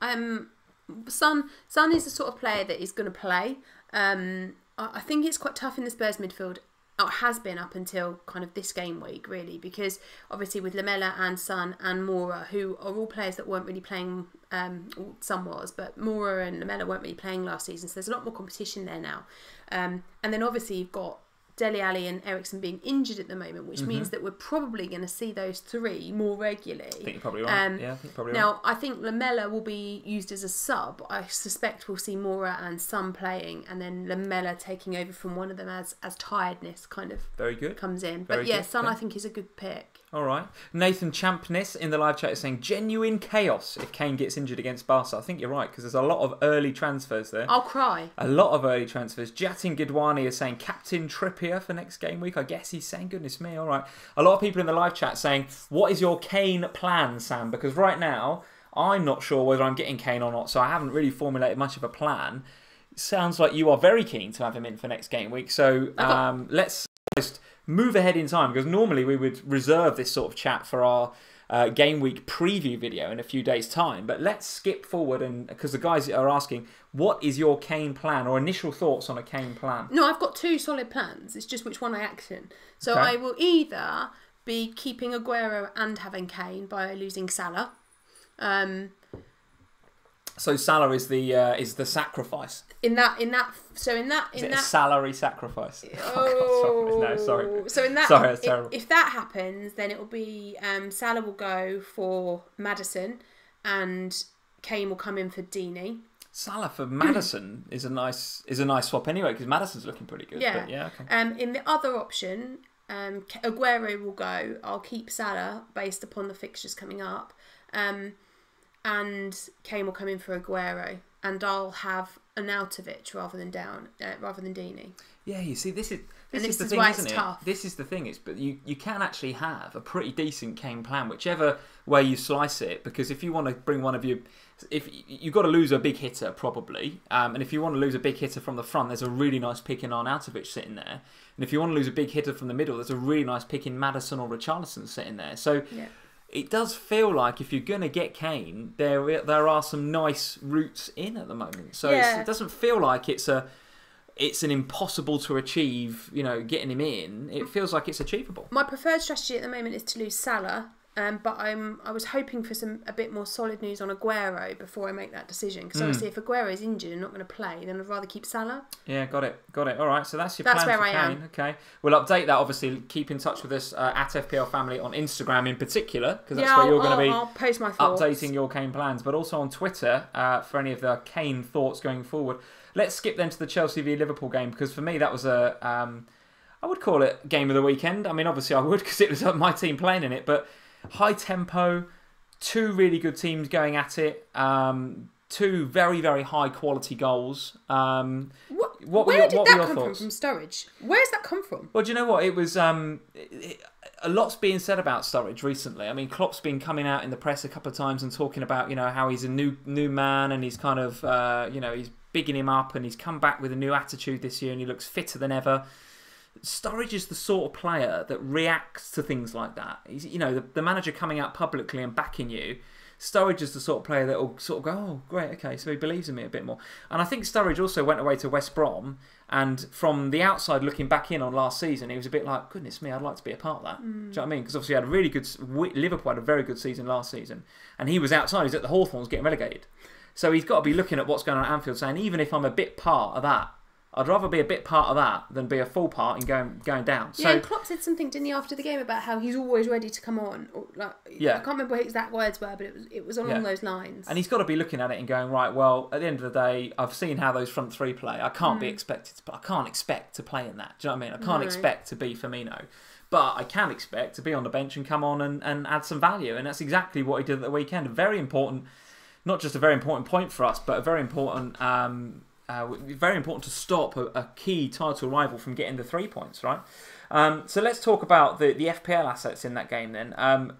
Speaker 2: Son is the sort of player that is going to play. I think it's quite tough in the Spurs midfield. It has been up until kind of this game week, really, because obviously with Lamela and Son and Moura, who are all players that weren't really playing, Son was, but Moura and Lamela weren't really playing last season, so there's a lot more competition there now. And then obviously you've got Dele Alli and Ericsson being injured at the moment, which means that we're probably going to see those 3 more regularly.
Speaker 1: I think you're probably right. I think you're probably right.
Speaker 2: Now, I think Lamela will be used as a sub. I suspect we'll see Moura and Son playing, and then Lamela taking over from one of them as tiredness kind of
Speaker 1: very good
Speaker 2: comes in.
Speaker 1: Very
Speaker 2: but yeah,
Speaker 1: good.
Speaker 2: Son
Speaker 1: Okay.
Speaker 2: I think is a good pick.
Speaker 1: All right. Nathan Champness in the live chat is saying genuine chaos if Kane gets injured against Barca. I think you're right, because there's a lot of early transfers there.
Speaker 2: I'll cry.
Speaker 1: A lot of early transfers. Jatin Gidwani is saying Captain Trippier for next game week. I guess he's saying, goodness me, all right. A lot of people in the live chat saying, what is your Kane plan, Sam? Because right now, I'm not sure whether I'm getting Kane or not, so I haven't really formulated much of a plan. It sounds like you are very keen to have him in for next game week. So let's just move ahead in time, because normally we would reserve this sort of chat for our game week preview video in a few days' time. But let's skip forward, and because the guys are asking, what is your Kane plan, or initial thoughts on a Kane plan?
Speaker 2: No, I've got 2 solid plans. It's just which one I action. So
Speaker 1: Okay.
Speaker 2: I will either be keeping Aguero and having Kane by losing Salah.
Speaker 1: So Salah is the sacrifice.
Speaker 2: Is
Speaker 1: it a salary sacrifice?
Speaker 2: Oh,
Speaker 1: God, sorry.
Speaker 2: So in that,
Speaker 1: sorry, that's terrible.
Speaker 2: If that happens, then it will be Salah will go for Maddison, and Kane will come in for Deeney.
Speaker 1: Salah for Maddison is a nice swap anyway, because Maddison's looking pretty good.
Speaker 2: Yeah.
Speaker 1: But yeah. Okay.
Speaker 2: In the other option, Aguero will go. I'll keep Salah based upon the fixtures coming up, and Kane will come in for Aguero, and I'll have Arnautovic rather than Deeney.
Speaker 1: Yeah, you see, this is the
Speaker 2: is
Speaker 1: thing,
Speaker 2: why
Speaker 1: isn't
Speaker 2: it's
Speaker 1: it?
Speaker 2: tough.
Speaker 1: This is the thing, but you can actually have a pretty decent Kane plan, whichever way you slice it. Because if you want to bring one of your, if you've got to lose a big hitter probably, and if you want to lose a big hitter from the front, there's a really nice pick in Arnautovic sitting there. And if you want to lose a big hitter from the middle, there's a really nice pick in Maddison or Richarlison sitting there. So. Yeah. It does feel like if you're going to get Kane, there are some nice routes in at the moment. So it doesn't feel like it's an impossible to achieve, getting him in. It feels like it's achievable.
Speaker 2: My preferred strategy at the moment is to lose Salah, but I was hoping for a bit more solid news on Aguero before I make that decision. Because obviously if Aguero is injured and not going to play, then I'd rather keep Salah.
Speaker 1: Yeah, got it. All right, so that's your plan for Kane. That's where I am. Okay, we'll update that, obviously. Keep in touch with us at FPL Family on Instagram in particular, because that's where you're going to be
Speaker 2: I'll post my thoughts.
Speaker 1: Updating your Kane plans, but also on Twitter for any of the Kane thoughts going forward. Let's skip then to the Chelsea v Liverpool game, because for me that was I would call it game of the weekend. I mean, obviously I would, because it was my team playing in it, but high tempo, two really good teams going at it, two very, very high quality goals.
Speaker 2: Where did that come from Sturridge? Where's that come from?
Speaker 1: Well, do you know what? It was a lot's being said about Sturridge recently. I mean, Klopp's been coming out in the press a couple of times and talking about, how he's a new man, and he's kind of, he's bigging him up, and he's come back with a new attitude this year, and he looks fitter than ever. Sturridge is the sort of player that reacts to things like that. He's, the manager coming out publicly and backing you. Sturridge is the sort of player that will sort of go, oh, great, okay, so he believes in me a bit more. And I think Sturridge also went away to West Brom, and from the outside looking back in on last season, he was a bit like, goodness me, I'd like to be a part of that. Do you know what I mean? Because obviously Liverpool had a very good season last season, and he was outside, he was at the Hawthorns getting relegated. So he's got to be looking at what's going on at Anfield, saying, even if I'm a bit part of that, I'd rather be a bit part of that than be a full part in going down.
Speaker 2: Yeah, and Klopp said something, didn't he, after the game about how he's always ready to come on. I can't remember what his exact words were, but it was along those lines.
Speaker 1: And he's got to be looking at it and going, right, well, at the end of the day, I've seen how those front three play. I can't expect to play in that. Do you know what I mean? I can't expect to be Firmino. But I can expect to be on the bench and come on and add some value. And that's exactly what he did at the weekend. Very important, not just a very important point for us, but a very important... very important to stop a key title rival from getting the 3 points, right? So let's talk about the FPL assets in that game then.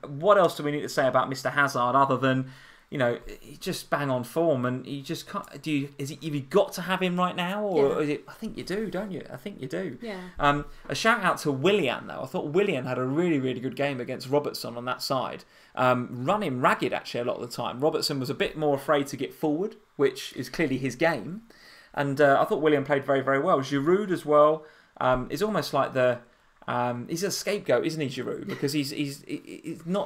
Speaker 1: What else do we need to say about Mr. Hazard other than, he's just bang on form, and you just can't. Have you got to have him right now, or is it? I think you do, don't you? I think you do.
Speaker 2: Yeah.
Speaker 1: A shout out to Willian though. I thought Willian had a really, really good game against Robertson on that side. Running ragged actually a lot of the time. Robertson was a bit more afraid to get forward, which is clearly his game. And I thought Willian played very, very well. Giroud as well is almost like he's a scapegoat, isn't he, Giroud? Because he's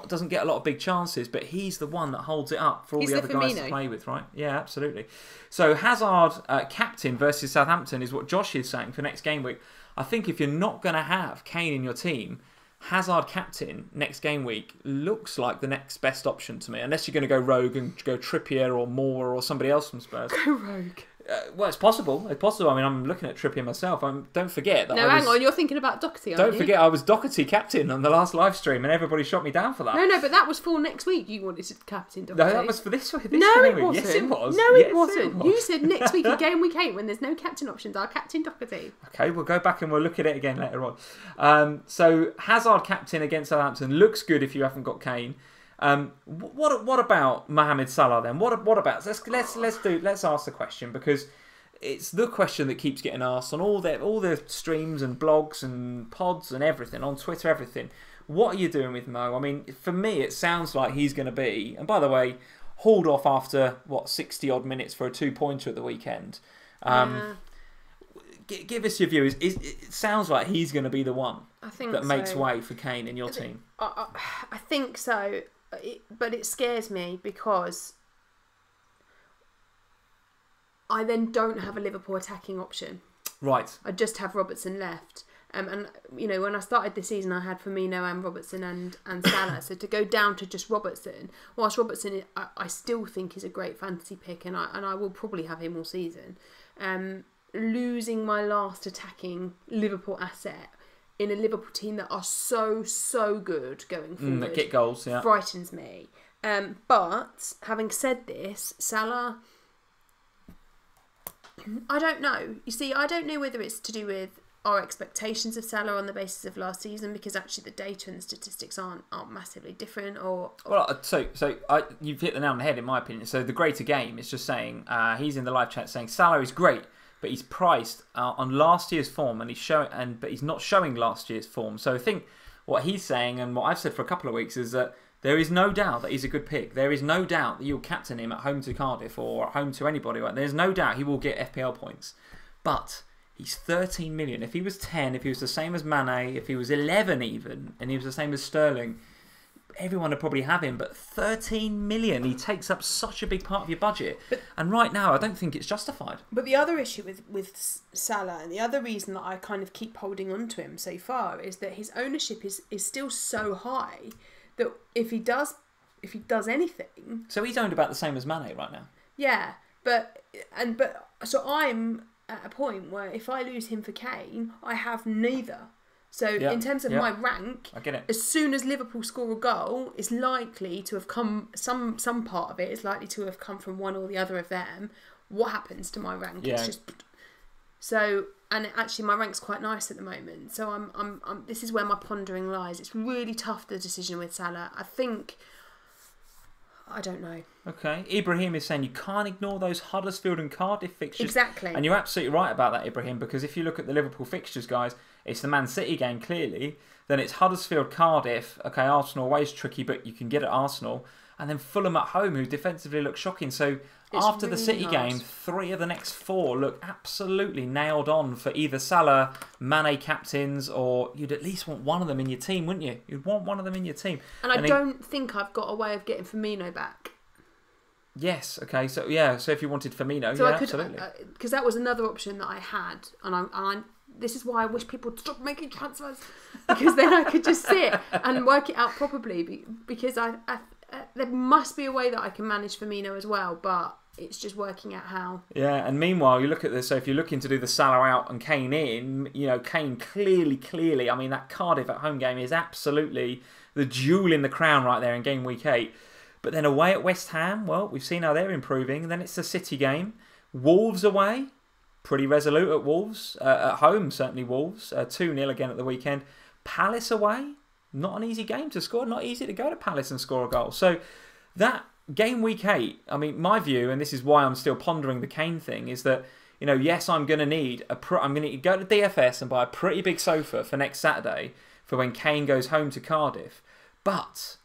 Speaker 1: doesn't get a lot of big chances, but he's the one that holds it up for all the other guys to play with, right? Yeah, absolutely. So Hazard captain versus Southampton is what Josh is saying for next game week. I think if you're not going to have Kane in your team, Hazard captain next game week looks like the next best option to me, unless you're going to go rogue and go Trippier or Moore or somebody else from Spurs.
Speaker 2: Go rogue.
Speaker 1: Well, it's possible. It's possible. I mean, I'm looking at Trippier myself. Don't forget that.
Speaker 2: Hang on. You're thinking about Doherty, aren't you?
Speaker 1: Don't forget, I was Doherty captain on the last live stream, and everybody shot me down for that.
Speaker 2: No, but that was for next week. You wanted to captain Doherty.
Speaker 1: No, that was for this week.
Speaker 2: No, it wasn't.
Speaker 1: Yes, it was.
Speaker 2: No, it wasn't. You said next week in game week 8, when there's no captain options, I'll captain Doherty.
Speaker 1: Okay, we'll go back and we'll look at it again later on. So Hazard captain against Southampton looks good if you haven't got Kane. What about Mohamed Salah then? What about? Let's ask the question, because it's the question that keeps getting asked on all the streams and blogs and pods and everything, on Twitter, everything. What are you doing with Mo? I mean, for me, it sounds like he's going to be, and by the way, hauled off after, 60 odd minutes for a 2-pointer at the weekend. Give us your view. It sounds like he's going to be the one that makes way for Kane in your team.
Speaker 2: I think so, but it scares me because I then don't have a Liverpool attacking option.
Speaker 1: Right.
Speaker 2: I just have Robertson left. And, when I started this season, I had Firmino and Robertson and Salah. So to go down to just Robertson, whilst Robertson, I still think is a great fantasy pick, and I will probably have him all season. Losing my last attacking Liverpool asset in a Liverpool team that are so good going forward.
Speaker 1: That get goals, yeah.
Speaker 2: Frightens me. But having said this, Salah I don't know. You see, I don't know whether it's to do with our expectations of Salah on the basis of last season, because actually the data and the statistics aren't massively different. Or
Speaker 1: well, you've hit the nail on the head in my opinion. So the Greater Game is just saying he's in the live chat saying Salah is great, but he's priced on last year's form, and but he's not showing last year's form. So I think what he's saying, and what I've said for a couple of weeks, is that there is no doubt that he's a good pick. There is no doubt that you'll captain him at home to Cardiff or at home to anybody. There's no doubt he will get FPL points, but he's 13 million. If he was 10, if he was the same as Mane, if he was 11 even, and he was the same as Sterling, everyone would probably have him. But 13 million, he takes up such a big part of your budget. And right now, I don't think it's justified.
Speaker 2: But the other issue with Salah, and the other reason that I kind of keep holding on to him so far, is that his ownership is still so high that if he does anything...
Speaker 1: So he's owned about the same as Mane right now.
Speaker 2: Yeah, so I'm at a point where if I lose him for Kane, I have neither. So in terms of my rank,
Speaker 1: I get it.
Speaker 2: As soon as Liverpool score a goal, it's likely to have come, some part of it is likely to have come from one or the other of them. What happens to my rank?
Speaker 1: Yeah.
Speaker 2: It's just... So, and actually my rank's quite nice at the moment. So I'm this is where my pondering lies. It's really tough, the decision with Salah. I don't know.
Speaker 1: Okay. Ibrahim is saying you can't ignore those Huddersfield and Cardiff fixtures.
Speaker 2: Exactly.
Speaker 1: And you're absolutely right about that, Ibrahim, because if you look at the Liverpool fixtures, guys, it's the Man City game, clearly. Then it's Huddersfield, Cardiff. Okay, Arsenal away is tricky, but you can get at Arsenal. And then Fulham at home, who defensively look shocking. So after the City game, 3 of the next 4 look absolutely nailed on for either Salah, Mane captains, or you'd at least want one of them in your team, wouldn't you? You'd want one of them in your team.
Speaker 2: And I don't think I've got a way of getting Firmino back.
Speaker 1: Yes, okay, so if you wanted Firmino,
Speaker 2: so
Speaker 1: absolutely.
Speaker 2: Because that was another option that I had, and this is why I wish people would stop making transfers, because then I could just sit and work it out properly, because there must be a way that I can manage Firmino as well, but it's just working out how.
Speaker 1: Yeah, and meanwhile, you look at this, so if you're looking to do the Salah out and Kane in, Kane clearly, I mean, that Cardiff at home game is absolutely the jewel in the crown right there in game week 8. But then away at West Ham, well, we've seen how they're improving. And then it's the City game. Wolves away, pretty resolute at Wolves. At home, certainly Wolves. 2-0 again at the weekend. Palace away, not an easy game to score. Not easy to go to Palace and score a goal. So that game week 8, I mean, my view, and this is why I'm still pondering the Kane thing, is that, yes, I'm going to need I'm going to go to DFS and buy a pretty big sofa for next Saturday for when Kane goes home to Cardiff. But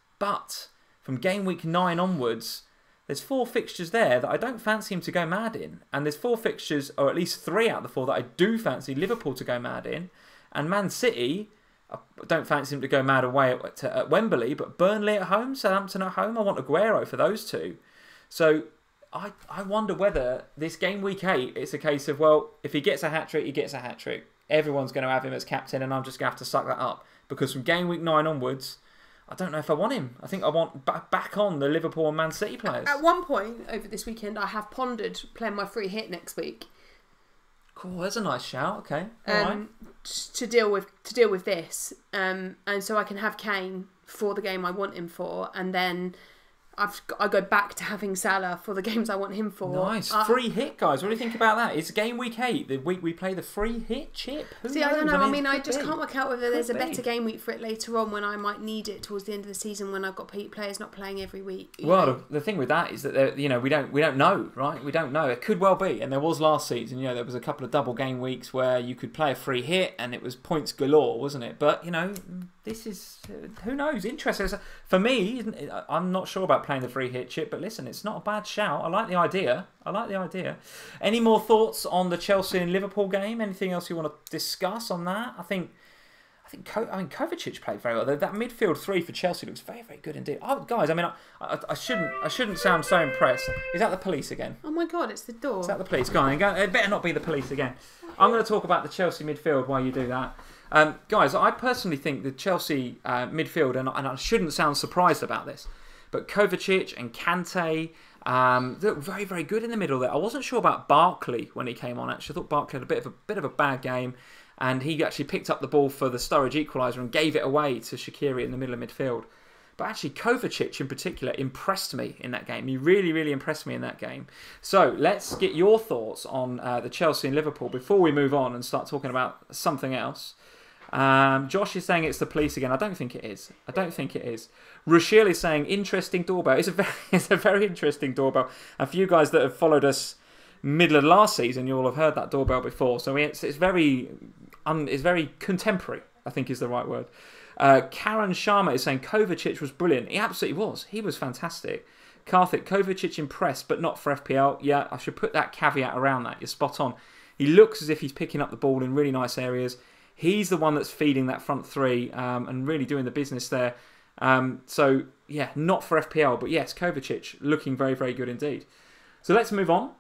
Speaker 1: from game week 9 onwards, there's 4 fixtures there that I don't fancy him to go mad in. And there's 4 fixtures, or at least 3 out of the 4, that I do fancy Liverpool to go mad in. And Man City, I don't fancy him to go mad away at Wembley, but Burnley at home, Southampton at home, I want Aguero for those 2. So I wonder whether this game week 8, it's a case of, well, if he gets a hat-trick, he gets a hat-trick. Everyone's going to have him as captain, and I'm just going to have to suck that up. Because from game week 9 onwards, I don't know if I want him. I think I want back on the Liverpool and Man City players.
Speaker 2: At one point over this weekend, I have pondered playing my free hit next week.
Speaker 1: Cool, that's a nice shout. Okay, all right.
Speaker 2: To deal with this, and so I can have Kane for the game I want him for, and then I go back to having Salah for the games I want him for.
Speaker 1: Nice. Free hit, guys. What do you think about that? It's game week 8, the week we play the free hit chip. Who knows?
Speaker 2: I don't know. I mean, I just can't work out whether there's a better game week for it later on when I might need it towards the end of the season when I've got players not playing every week.
Speaker 1: Well, the thing with that is that we don't know, right? We don't know. It could well be, and there was last season. There was a couple of double game weeks where you could play a free hit and it was points galore, wasn't it? But this is who knows? Interesting. For me, I'm not sure about playing the free hit chip, but listen, it's not a bad shout. I like the idea. Any more thoughts on the Chelsea and Liverpool game? Anything else you want to discuss on that? I think Kovacic played very well. That midfield 3 for Chelsea looks very, very good indeed. Oh, guys, I mean, I shouldn't sound so impressed. Is that the police again?
Speaker 2: Oh my God, it's the door.
Speaker 1: Is that the police? Go on, it better not be the police again. I'm going to talk about the Chelsea midfield while you do that. Guys, I personally think the Chelsea midfield, and I shouldn't sound surprised about this, but Kovacic and Kante look very, very good in the middle there. I wasn't sure about Barkley when he came on, actually. I thought Barkley had a bit of a bad game, and he actually picked up the ball for the Sturridge equaliser and gave it away to Shaqiri in the middle of midfield. But actually, Kovacic in particular impressed me in that game. He really, really impressed me in that game. So let's get your thoughts on the Chelsea and Liverpool before we move on and start talking about something else. Josh is saying it's the police again. I don't think it is. I don't think it is. Rochelle is saying interesting doorbell. It's a very interesting doorbell. And for you guys that have followed us middle of last season, you all have heard that doorbell before. So it's very contemporary, I think is the right word. Karen Sharma is saying Kovacic was brilliant. He absolutely was. He was fantastic. Karthik, Kovacic impressed, but not for FPL. Yeah, I should put that caveat around that. You're spot on. He looks as if he's picking up the ball in really nice areas. He's the one that's feeding that front three and really doing the business there. So, yeah, not for FPL. But yes, Kovacic looking very, very good indeed. So let's move on.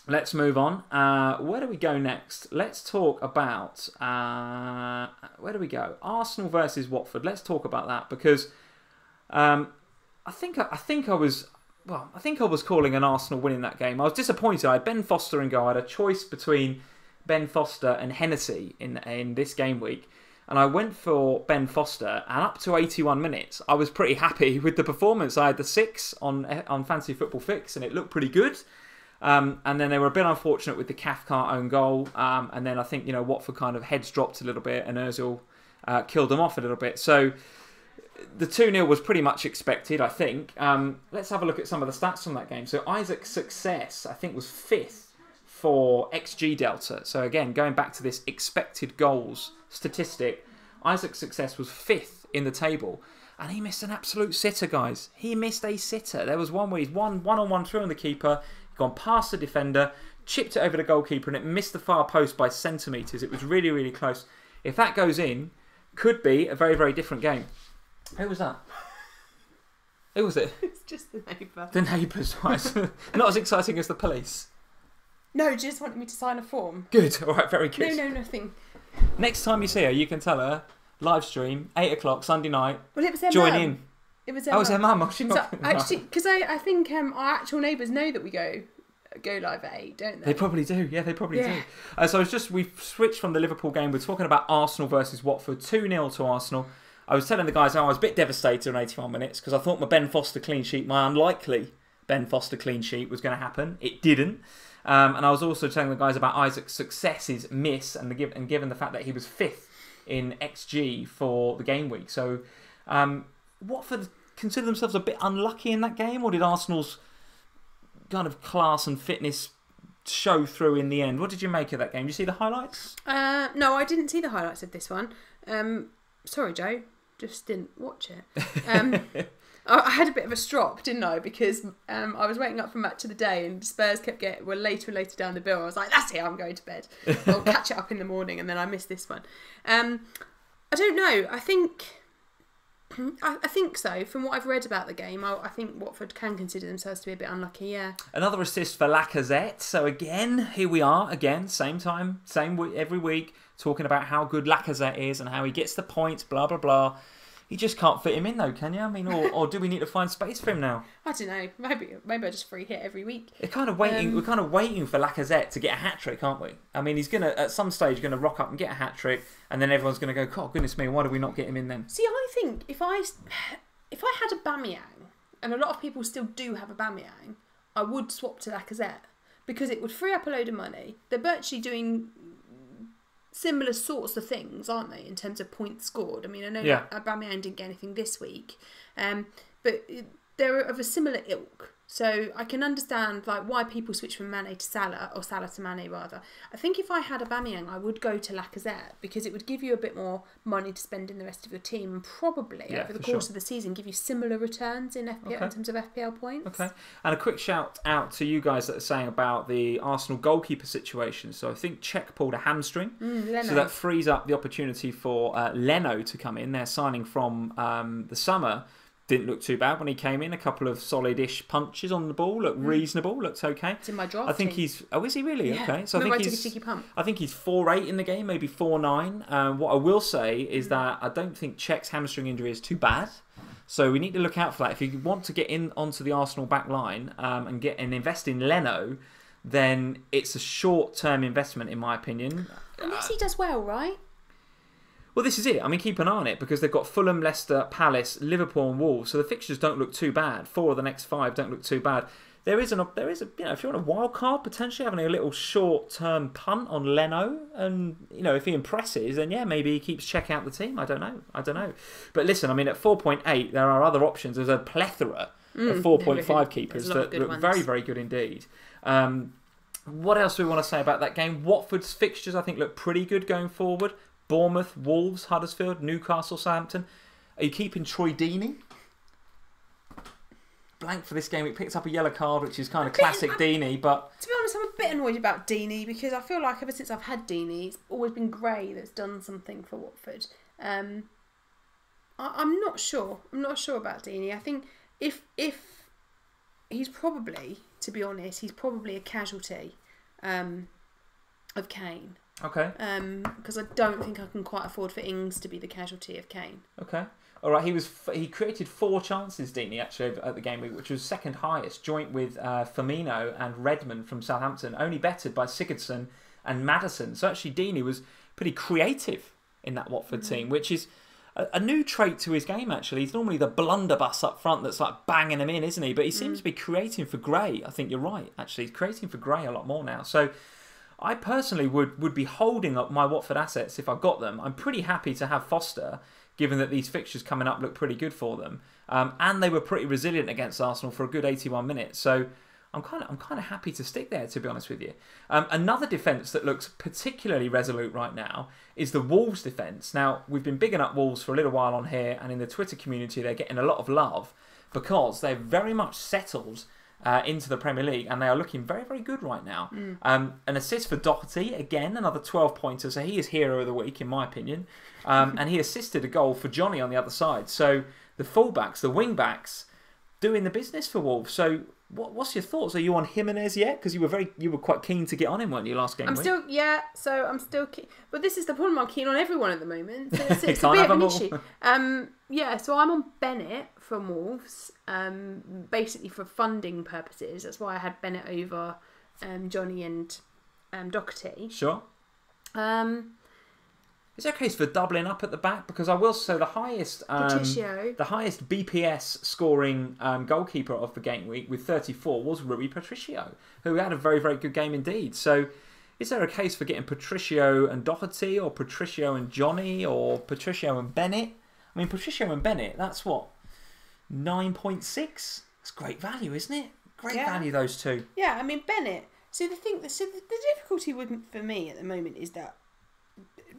Speaker 1: Where do we go next? Let's talk about... where do we go? Arsenal versus Watford. Let's talk about that because I think I was calling an Arsenal winning that game. I was disappointed. I had Ben Foster in goal. I had a choice between Ben Foster and Hennessy in this game week. And I went for Ben Foster, and up to 81 minutes, I was pretty happy with the performance. I had the 6 on Fantasy Football Fix, and it looked pretty good. And then they were a bit unfortunate with the Cathcart own goal. And then I think, Watford kind of heads dropped a little bit and Ozil killed them off a little bit. So the 2-0 was pretty much expected, I think. Let's have a look at some of the stats from that game. So Isaac's success, I think, was 5th for XG Delta. So again, going back to this expected goals statistic, Isaac's success was 5th in the table. And he missed an absolute sitter, guys. He missed a sitter. There was one where he's one-on-one through on the keeper, gone past the defender, chipped it over the goalkeeper, and it missed the far post by centimetres. It was really, really close. If that goes in, could be a very, very different game. Who was that? Who was it?
Speaker 2: It's just the neighbour.
Speaker 1: The neighbours, right. Not as exciting as the police.
Speaker 2: No, she just wanted me to sign a form.
Speaker 1: Good, all right, very good.
Speaker 2: No, nothing.
Speaker 1: Next time you see her, you can tell her, live stream, 8 o'clock, Sunday night.
Speaker 2: Well, it was their
Speaker 1: join
Speaker 2: mum.
Speaker 1: in.
Speaker 2: It was her
Speaker 1: mum. Oh, she not.
Speaker 2: Actually, because I think our actual neighbours know that we go live at 8, don't they?
Speaker 1: They probably do. Yeah, they probably do. So we've switched from the Liverpool game. We're talking about Arsenal versus Watford. 2-0 to Arsenal. I was telling the guys I was a bit devastated on 81 minutes because I thought my Ben Foster clean sheet, my unlikely Ben Foster clean sheet, was going to happen. It didn't. And I was also telling the guys about Isaac's successes miss and given the fact that he was 5th in XG for the game week. So Watford consider themselves a bit unlucky in that game, or did Arsenal's kind of class and fitness show through in the end? What did you make of that game? Did you see the highlights?
Speaker 2: No, I didn't see the highlights of this one. Sorry, Joe. Just didn't watch it. I had a bit of a strop, didn't I? Because I was waking up from Match of the Day and Spurs were later and later down the bill. I was like, that's it, I'm going to bed. I'll catch it up in the morning, and then I missed this one. I don't know. I think so. From what I've read about the game, I think Watford can consider themselves to be a bit unlucky, yeah.
Speaker 1: Another assist for Lacazette. So again, here we are, same time, every week, talking about how good Lacazette is and how he gets the points, blah, blah, blah. You just can't fit him in though, can you? I mean, or do we need to find space for him now?
Speaker 2: I don't know. Maybe I just free hit every week.
Speaker 1: We're kind of waiting for Lacazette to get a hat-trick, aren't we? I mean, he's at some stage going to rock up and get a hat-trick, and then everyone's going to go, God, goodness me, why do we not get him in then?
Speaker 2: See, I think if I had a Aubameyang, and a lot of people still do have a Aubameyang, I would swap to Lacazette because it would free up a load of money. They're virtually doing similar sorts of things, aren't they, in terms of points scored? I mean, I know that Aubameyang didn't get anything this week, but they're of a similar ilk. So I can understand why people switch from Mane to Salah, or Salah to Mane rather. I think if I had Aubameyang, I would go to Lacazette because it would give you a bit more money to spend in the rest of your team, and probably over the course of the season give you similar returns in FPL in terms of FPL points. Okay,
Speaker 1: and a quick shout out to you guys that are saying about the Arsenal goalkeeper situation. So I think Czech pulled a hamstring, so that frees up the opportunity for Leno to come in. They're signing from the summer. Didn't look too bad when he came in. A couple of solid-ish punches on the ball. Looked reasonable. Looked okay.
Speaker 2: It's in my draft.
Speaker 1: I think he's... Oh, is he really?
Speaker 2: Yeah.
Speaker 1: Okay. So I think he's... I think he's 4'8" in the game, maybe 4'9". What I will say is that I don't think Czech's hamstring injury is too bad. So we need to look out for that. If you want to get in onto the Arsenal back line and invest in Leno, then it's a short-term investment, in my opinion.
Speaker 2: Unless he does well, right?
Speaker 1: Well, this is it. I mean, keep an eye on it because they've got Fulham, Leicester, Palace, Liverpool, and Wolves. So the fixtures don't look too bad. 4 of the next 5 don't look too bad. There is a if you want a wild card, potentially having a little short-term punt on Leno, and if he impresses, then yeah, maybe he keeps checking out the team. I don't know. But listen, I mean, at 4.8, there are other options. There's a plethora of 4.5 keepers that look very, very good indeed. What else do we want to say about that game? Watford's fixtures, I think, look pretty good going forward. Bournemouth, Wolves, Huddersfield, Newcastle, Southampton. Are you keeping Troy Deeney? Blank for this game. He picked up a yellow card, which is kind of classic Deeney. But
Speaker 2: to be honest, I'm a bit annoyed about Deeney because I feel like ever since I've had Deeney, it's always been Gray that's done something for Watford. I'm not sure. I'm not sure about Deeney. I think if he's probably, to be honest, he's probably a casualty of Kane.
Speaker 1: Okay.
Speaker 2: Because I don't think I can quite afford for Ings to be the casualty of Kane.
Speaker 1: Okay. All right. He created 4 chances, Deeney, actually at the Gameweek, which was second highest, joint with Firmino and Redmond from Southampton, only bettered by Sigurdsson and Maddison. So actually, Deeney was pretty creative in that Watford team, which is a new trait to his game. Actually, he's normally the blunderbuss up front that's like banging him in, isn't he? But he seems to be creating for Gray. I think you're right. Actually, he's creating for Gray a lot more now. So I personally would be holding up my Watford assets if I got them. I'm pretty happy to have Foster, given that these fixtures coming up look pretty good for them, and they were pretty resilient against Arsenal for a good 81 minutes. So I'm kind of happy to stick there, to be honest with you. Another defence that looks particularly resolute right now is the Wolves defence. Now, we've been bigging up Wolves for a little while on here, and in the Twitter community, they're getting a lot of love because they're very much settled into the Premier League, and they are looking very, very good right now. An assist for Doherty, again, another 12-pointer, so he is hero of the week, in my opinion. And he assisted a goal for Johnny on the other side. So the fullbacks, the wing-backs, doing the business for Wolves. So what's your thoughts? Are you on Jimenez yet? Because you were quite keen to get on him, weren't you, last game?
Speaker 2: I'm still keen. But this is the problem, I'm keen on everyone at the moment. So it's a bit of an issue. So I'm on Bennett from Wolves, basically for funding purposes. That's why I had Bennett over Johnny and Doherty.
Speaker 1: Sure. Is there a case for doubling up at the back? Because I will say the highest BPS scoring goalkeeper of the game week with 34 was Rui Patricio, who had a very, very good game indeed. So is there a case for getting Patricio and Doherty, or Patricio and Johnny, or Patricio and Bennett? I mean, Patricio and Bennett, that's what, 9.6? That's great value, isn't it? Great value, those two.
Speaker 2: Yeah, I mean, Bennett. So the difficulty for me at the moment is that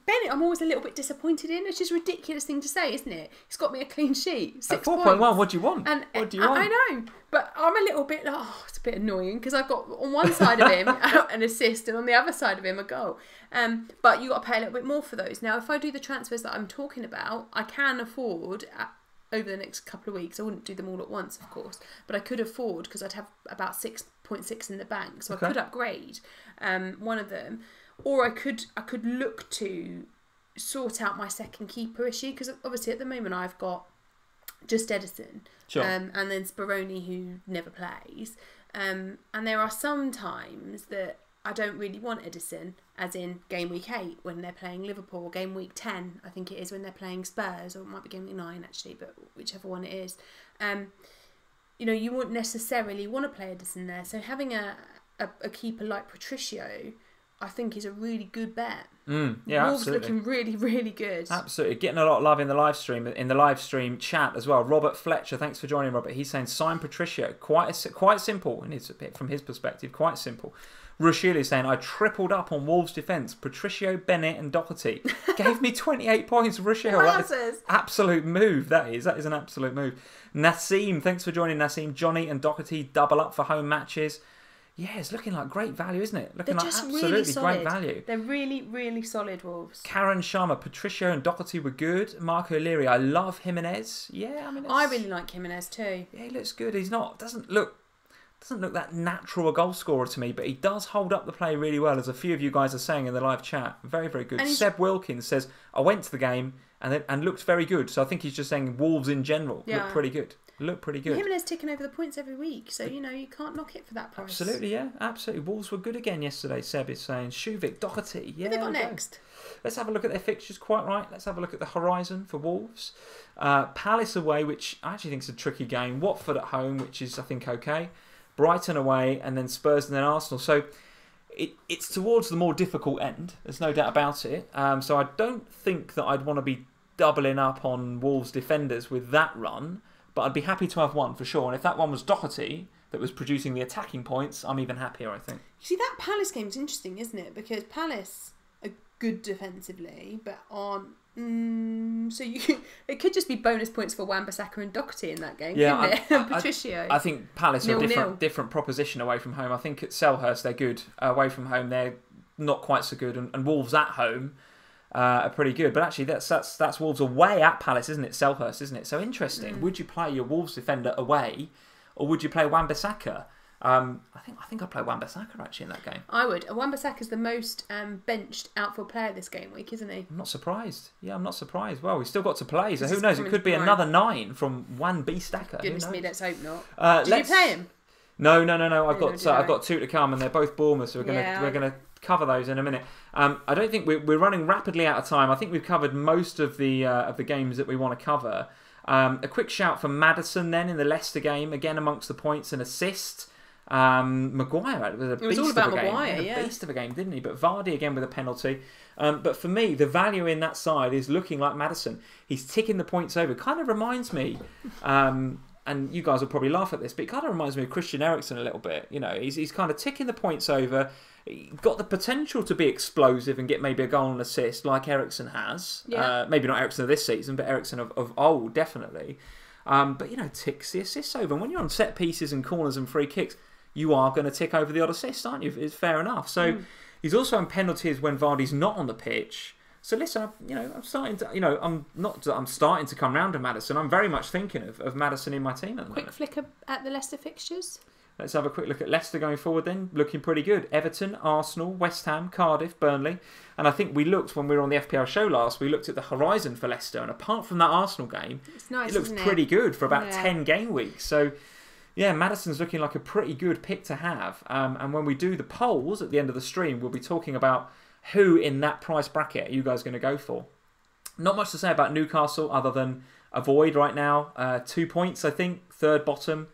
Speaker 2: Bennett, I'm always a little bit disappointed in. It's just a ridiculous thing to say, isn't it? He's got me a clean sheet. 6 points.
Speaker 1: 4.1, what do you want? What do you want?
Speaker 2: I know, but I'm a little bit, it's a bit annoying because I've got on one side of him an assist and on the other side of him a goal. But you've got to pay a little bit more for those. Now, if I do the transfers that I'm talking about, I can afford, over the next couple of weeks, I wouldn't do them all at once, of course, but I could afford, because I'd have about 6.6 in the bank, so I could upgrade one of them. Or I could look to sort out my second keeper issue, because obviously at the moment I've got just Edison,
Speaker 1: sure.
Speaker 2: And then Speroni, who never plays, and there are some times that I don't really want Edison, as in game week 8 when they're playing Liverpool, or game week 10 I think it is when they're playing Spurs, or it might be game week 9 actually, but whichever one it is. You wouldn't necessarily want to play Edison there, so having a keeper like Patricio, I think, is a really good bet.
Speaker 1: Yeah,
Speaker 2: Wolves
Speaker 1: absolutely.
Speaker 2: looking really, really good.
Speaker 1: Absolutely. Getting a lot of love in the live stream chat as well. Robert Fletcher, thanks for joining, Robert. He's saying sign Patricio. Quite simple, and it's a bit from his perspective, quite simple. Rushil is saying, I tripled up on Wolves' defence. Patricio, Bennett and Doherty. Gave me 28 points, Rushil. That is absolute move, that is. That is an absolute move. Nassim, thanks for joining, Nassim. Johnny and Doherty double up for home matches. Yeah, it's looking like great value, isn't it? Looking like absolutely great value.
Speaker 2: They're really, really solid, Wolves.
Speaker 1: Karen Sharma, Patricio and Doherty were good. Marco Leary, I love Jimenez. Yeah, I
Speaker 2: really like Jimenez too.
Speaker 1: Yeah, he looks good. He's doesn't look that natural a goal scorer to me, but he does hold up the play really well, as a few of you guys are saying in the live chat. Very, very good. Seb Wilkins says, I went to the game and looked very good. So I think he's just saying Wolves in general look pretty good. Looked pretty good.
Speaker 2: Jimenez ticking over the points every week, so you can't knock it for that price.
Speaker 1: Absolutely, yeah, absolutely. Wolves were good again yesterday. Seb is saying Shuvik, Doherty. Yeah,
Speaker 2: who they got next?
Speaker 1: Let's have a look at their fixtures. Quite right. Let's have a look at the horizon for Wolves. Palace away, which I actually think is a tricky game. Watford at home, which is I think okay. Brighton away, and then Spurs and then Arsenal. So it's towards the more difficult end. There's no doubt about it. So I don't think that I'd want to be doubling up on Wolves defenders with that run, but I'd be happy to have one for sure. And if that one was Doherty that was producing the attacking points, I'm even happier, I think.
Speaker 2: You see, that Palace game is interesting, isn't it? Because Palace are good defensively, but aren't. It could just be bonus points for Wan-Bissaka and Doherty in that game, couldn't it? Patricio.
Speaker 1: I think Palace are a different proposition away from home. I think at Selhurst they're good. Away from home they're not quite so good, and Wolves at home are pretty good. But actually that's Wolves away at Palace, isn't it? Selhurst, isn't it? So interesting. Would you play your Wolves defender away, or would you play Wan-Bissaka? I think I'd play Wan-Bissaka actually in that game.
Speaker 2: I would. Wan-Bissaka's the most benched outfield player this game week, isn't he?
Speaker 1: I'm not surprised. Yeah, I'm not surprised. Well, we've still got to play, so who knows? It could be another 9 from Wan-Bissaka.
Speaker 2: Goodness me, let's hope not. Did you play him?
Speaker 1: No. I've got 2 to come, and they're both Bournemouth, so we're gonna cover those in a minute. I don't think we're running rapidly out of time. I think we've covered most of the games that we want to cover. A quick shout for Maddison then in the Leicester game, again amongst the points and assists. Maguire was a beast of a game. A beast of a game, didn't he? But Vardy again with a penalty. But for me, the value in that side is looking like Maddison. He's ticking the points over. Kind of reminds me, and you guys will probably laugh at this, but it kind of reminds me of Christian Eriksen a little bit. He's kind of ticking the points over. He's got the potential to be explosive and get maybe a goal and assist like Eriksen has. Yeah. Maybe not Eriksen of this season, but Eriksen of old, definitely. But ticks the assists over. And when you're on set pieces and corners and free kicks, you are going to tick over the odd assist, aren't you? It's fair enough. So he's also on penalties when Vardy's not on the pitch. So listen, I'm starting to, I'm starting to come round to Maddison. I'm very much thinking of Maddison in my team at the moment.
Speaker 2: Quick flicker at the Leicester fixtures.
Speaker 1: Let's have a quick look at Leicester going forward then. Looking pretty good. Everton, Arsenal, West Ham, Cardiff, Burnley. And I think we looked, when we were on the FPL show last, we looked at the horizon for Leicester. And apart from that Arsenal game,
Speaker 2: it's nice,
Speaker 1: it looks pretty good for about 10 game weeks. So yeah, Maddison's looking like a pretty good pick to have. And when we do the polls at the end of the stream, we'll be talking about who in that price bracket are you guys going to go for. Not much to say about Newcastle other than avoid right now. 2 points, I think. Third bottom.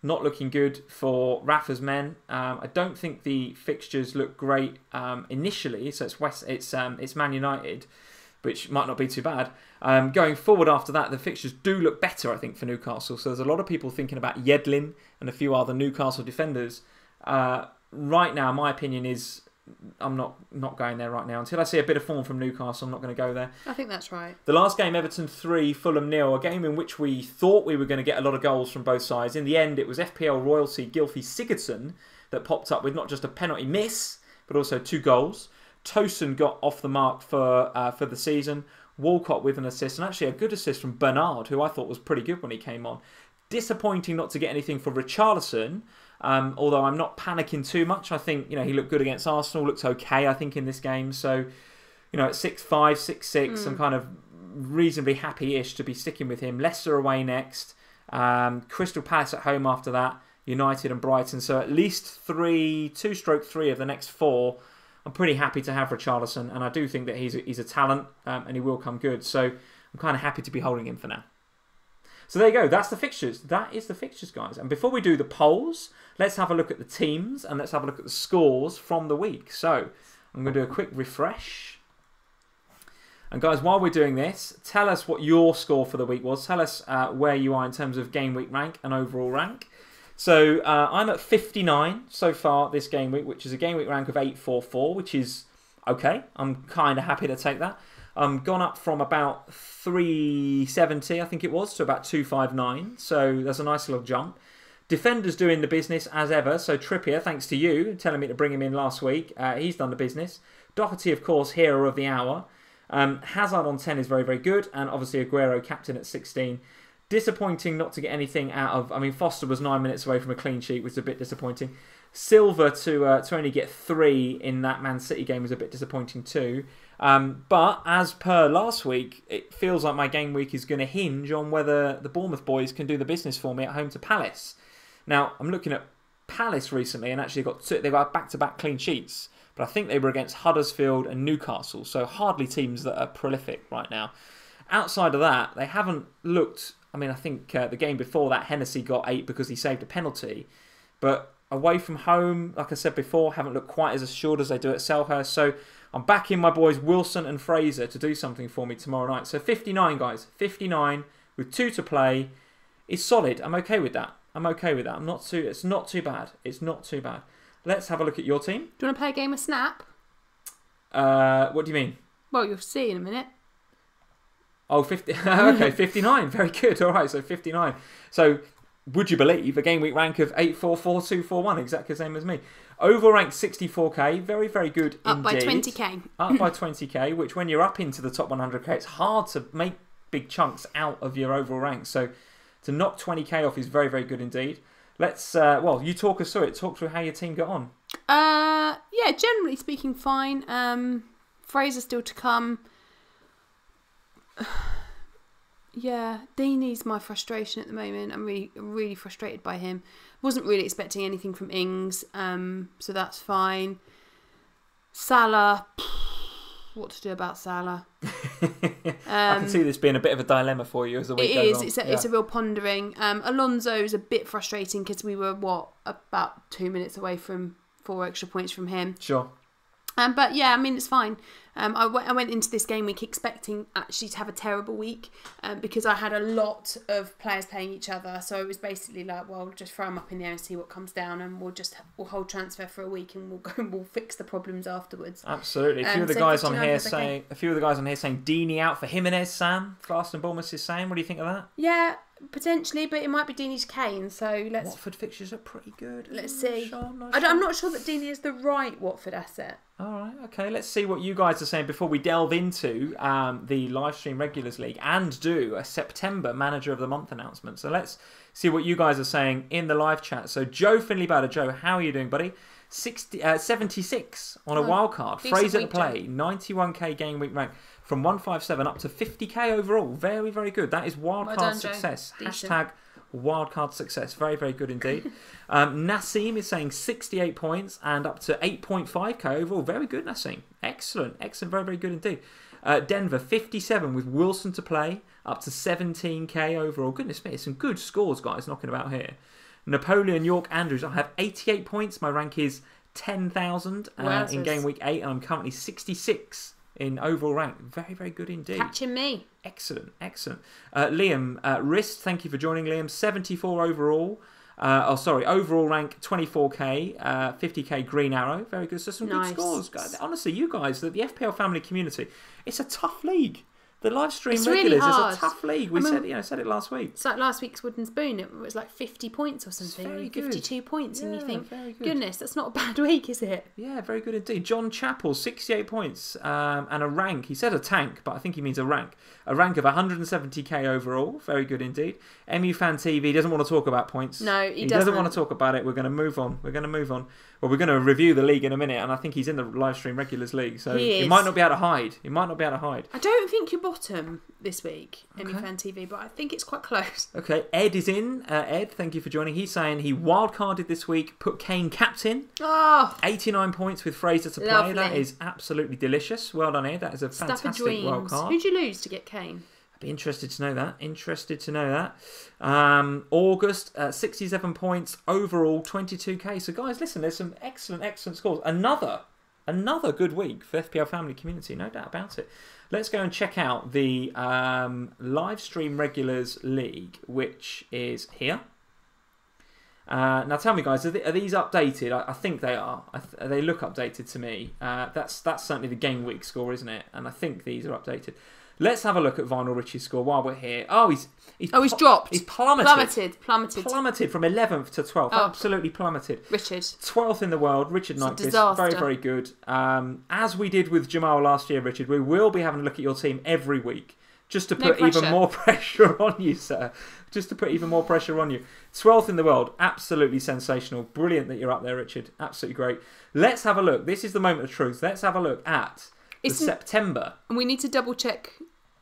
Speaker 1: Not looking good for Rafa's men. I don't think the fixtures look great initially. So it's Man United, which might not be too bad. Going forward after that, the fixtures do look better, I think, for Newcastle. So there's a lot of people thinking about Yedlin and a few other Newcastle defenders. Right now, my opinion is I'm not going there right now. Until I see a bit of form from Newcastle, I'm not going to go there.
Speaker 2: I think that's right.
Speaker 1: The last game, Everton 3, Fulham 0, a game in which we thought we were going to get a lot of goals from both sides. In the end, it was FPL royalty Gylfi Sigurdsson that popped up with not just a penalty miss, but also 2 goals. Tosun got off the mark for the season. Walcott with an assist, and actually a good assist from Bernard, who I thought was pretty good when he came on. Disappointing not to get anything for Richarlison, although I'm not panicking too much. I think he looked good against Arsenal, looked okay, I think, in this game. So, at 6'5", 6'6", I'm kind of reasonably happy-ish to be sticking with him. Leicester away next, Crystal Palace at home after that, United and Brighton. So at least 2/3 of the next 4. I'm pretty happy to have Richarlison, and I do think that he's a talent, and he will come good. So I'm kind of happy to be holding him for now. So there you go. That's the fixtures. That is the fixtures, guys. And before we do the polls, let's have a look at the teams, and let's have a look at the scores from the week. So I'm going to do a quick refresh. And guys, while we're doing this, tell us what your score for the week was. Tell us where you are in terms of game week rank and overall rank. So I'm at 59 so far this game week, which is a game week rank of 844, which is okay. I'm kind of happy to take that. Gone up from about 370, I think it was, to about 259. So that's a nice little jump. Defenders doing the business as ever. So Trippier, thanks to you telling me to bring him in last week. He's done the business. Doherty, of course, hero of the hour. Hazard on 10 is very, very good. And obviously Aguero, captain at 16. Disappointing not to get anything out of... I mean, Foster was 9 minutes away from a clean sheet, which is a bit disappointing. Silva to only get 3 in that Man City game was a bit disappointing too. But as per last week, it feels like my game week is going to hinge on whether the Bournemouth boys can do the business for me at home to Palace. Now, I'm looking at Palace recently and actually they got back-to-back clean sheets. But I think they were against Huddersfield and Newcastle, so hardly teams that are prolific right now. Outside of that, they haven't looked... I mean, I think the game before that, Hennessy got 8 because he saved a penalty. But away from home, like I said before, haven't looked quite as assured as they do at Selhurst. So I'm backing my boys Wilson and Fraser to do something for me tomorrow night. So 59, guys. 59 with 2 to play is solid. I'm okay with that. It's not too bad. It's not too bad. Let's have a look at your team.
Speaker 2: Do you want to play a game of Snap?
Speaker 1: What do you mean?
Speaker 2: Well, you'll see in a minute.
Speaker 1: Oh, 50. Okay, 59. Very good. All right, so 59. So, would you believe a game week rank of 844,241, exactly the same as me. Overall rank 64k, very, very good
Speaker 2: up
Speaker 1: indeed.
Speaker 2: By 20k.
Speaker 1: Up by 20k, which when you're up into the top 100k, it's hard to make big chunks out of your overall rank. So, to knock 20k off is very, very good indeed. Let's, well, you talk us through it. Talk through how your team got on.
Speaker 2: Yeah, generally speaking, fine. Fraser still to come. Yeah, Deeney's my frustration at the moment. I'm really frustrated by him. Wasn't really expecting anything from Ings, so that's fine. Salah, what to do about Salah?
Speaker 1: I can see this being a bit of a dilemma for you as the week goes on.
Speaker 2: It is. It's a real pondering. Alonso is a bit frustrating because we were, about 2 minutes away from 4 extra points from him.
Speaker 1: Sure.
Speaker 2: But yeah, I mean, it's fine. I went into this game week expecting actually to have a terrible week because I had a lot of players playing each other. So it was basically like, well, just throw them up in the air and see what comes down, and we'll hold transfer for a week and we'll fix the problems afterwards.
Speaker 1: Absolutely. A few of the guys on here saying Deeney out for Jimenez. Sam, Fast and Bournemouth is saying. What do you think of that?
Speaker 2: Yeah. Potentially, but it might be Deeney's Kane, so let's...
Speaker 1: Watford fixtures are pretty good.
Speaker 2: Let's see. I'm not sure that Deeney is the right Watford asset.
Speaker 1: Alright, okay, let's see what you guys are saying before we delve into the Livestream Regulars League and do a September Manager of the Month announcement. So let's see what you guys are saying in the live chat. So Joe Finley Bader, Joe, how are you doing, buddy? 76 on a wild card. Fraser to play, 91k game week rank. From 157 up to 50k overall. Very, very good. That is wildcard success. Hashtag wildcard success. Very, very good indeed. Nassim is saying 68 points and up to 8.5k overall. Very good, Nassim. Excellent. Excellent. Very, very good indeed. Denver, 57 with Wilson to play. Up to 17k overall. Goodness me, some good scores, guys, knocking about here. Napoleon York Andrews, I have 88 points. My rank is 10,000 in game week 8. And I'm currently 66 in overall rank. Very, very good indeed.
Speaker 2: Catching me.
Speaker 1: Excellent, excellent. Liam, Wrist, thank you for joining, Liam. 74 overall. Overall rank 24k, 50k Green Arrow. Very good. So some good scores. Honestly, you guys, the FPL family community, it's a tough league. The live stream regulars is a tough league. We said it last week.
Speaker 2: It's like last week's Wooden Spoon. It was like 50 points or something. 52 points. And you think, goodness, that's not a bad week, is it?
Speaker 1: Yeah, very good indeed. John Chappell, 68 points and a rank. He said a tank, but I think he means a rank. A rank of 170k overall. Very good indeed. MU Fan TV doesn't want to talk about points.
Speaker 2: No, he
Speaker 1: doesn't want to talk about it. We're going to move on. Well, we're going to review the league in a minute, and I think he's in the live stream regulars league, so he might not be able to hide.
Speaker 2: I don't think you're bottom this week, MU Fan TV, but I think it's quite close.
Speaker 1: Okay, Ed is in. Ed, thank you for joining. He's saying he wildcarded this week, put Kane captain. 89 points with Fraser to play.
Speaker 2: Lovely.
Speaker 1: That is absolutely delicious. Well done, Ed. That is a fantastic wildcard.
Speaker 2: Who'd you lose to get Kane?
Speaker 1: I'd be interested to know that. August, 67 points overall, 22k. So guys, listen, there's some excellent scores. Another good week for FPL Family Community, no doubt about it. Let's go and check out the live stream regulars league, which is here. Now tell me, guys, are these updated? I think they are. They look updated to me. That's certainly the game week score, isn't it? And I think these are updated. Let's have a look at Vinyl Richie's score while we're here. He's
Speaker 2: dropped.
Speaker 1: He's plummeted.
Speaker 2: Plummeted
Speaker 1: From 11th to 12th. Absolutely plummeted.
Speaker 2: Richard.
Speaker 1: 12th in the world. Richard Nyquist. Very, very good. As we did with Jamal last year, Richard, we will be having a look at your team every week. Just to put even more pressure on you, sir. 12th in the world. Absolutely sensational. Brilliant that you're up there, Richard. Absolutely great. Let's have a look. This is the moment of truth. Let's have a look at September.
Speaker 2: And we need to double check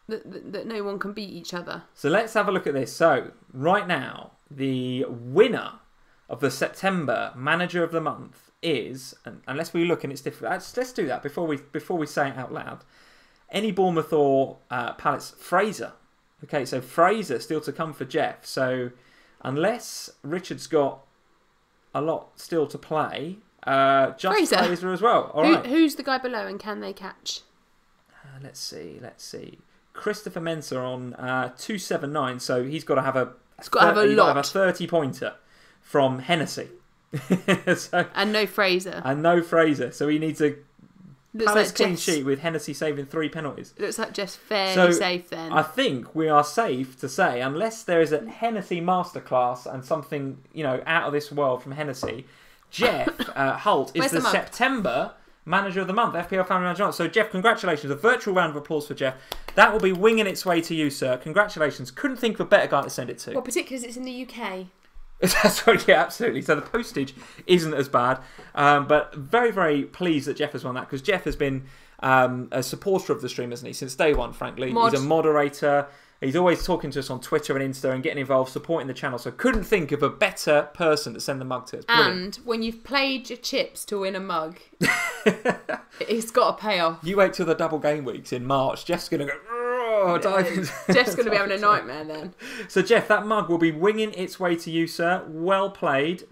Speaker 2: that no one can beat each other.
Speaker 1: So let's have a look at this. So right now, the winner of the September Manager of the Month is, and unless we look and it's different, let's do that before we say it out loud. Any Bournemouth or Palace, Fraser. Okay, so Fraser still to come for Jeff. So unless Richard's got a lot still to play, just Fraser as well. All right.
Speaker 2: Who's the guy below and can they catch?
Speaker 1: Let's see. Christopher Mensah on 279. So he's got to have a 30-pointer from Hennessy.
Speaker 2: And no Fraser. So he needs a Palace clean sheet with Hennessy saving 3 penalties. It looks like Jeff's fairly safe then. I think we are safe to say, unless there is a Hennessy masterclass and something, out of this world from Hennessy, Jeff Holt is the September Manager of the Month, FPL Family Manager of the Month. So Jeff, congratulations. A virtual round of applause for Jeff. That will be winging its way to you, sir. Congratulations. Couldn't think of a better guy to send it to. Well, particularly as it's in the UK. That's right, yeah, absolutely. So the postage isn't as bad, but very, very pleased that Jeff has won that, because Jeff has been a supporter of the stream, hasn't he, since day one, frankly. He's a moderator. He's always talking to us on Twitter and Insta and getting involved, supporting the channel. So couldn't think of a better person to send the mug to. And when you've played your chips to win a mug, it's got to pay off. You wait till the double game weeks in March. Jeff's going to go... Jeff's going to be having a nightmare then. So Jeff, that mug will be winging its way to you, sir. Well played.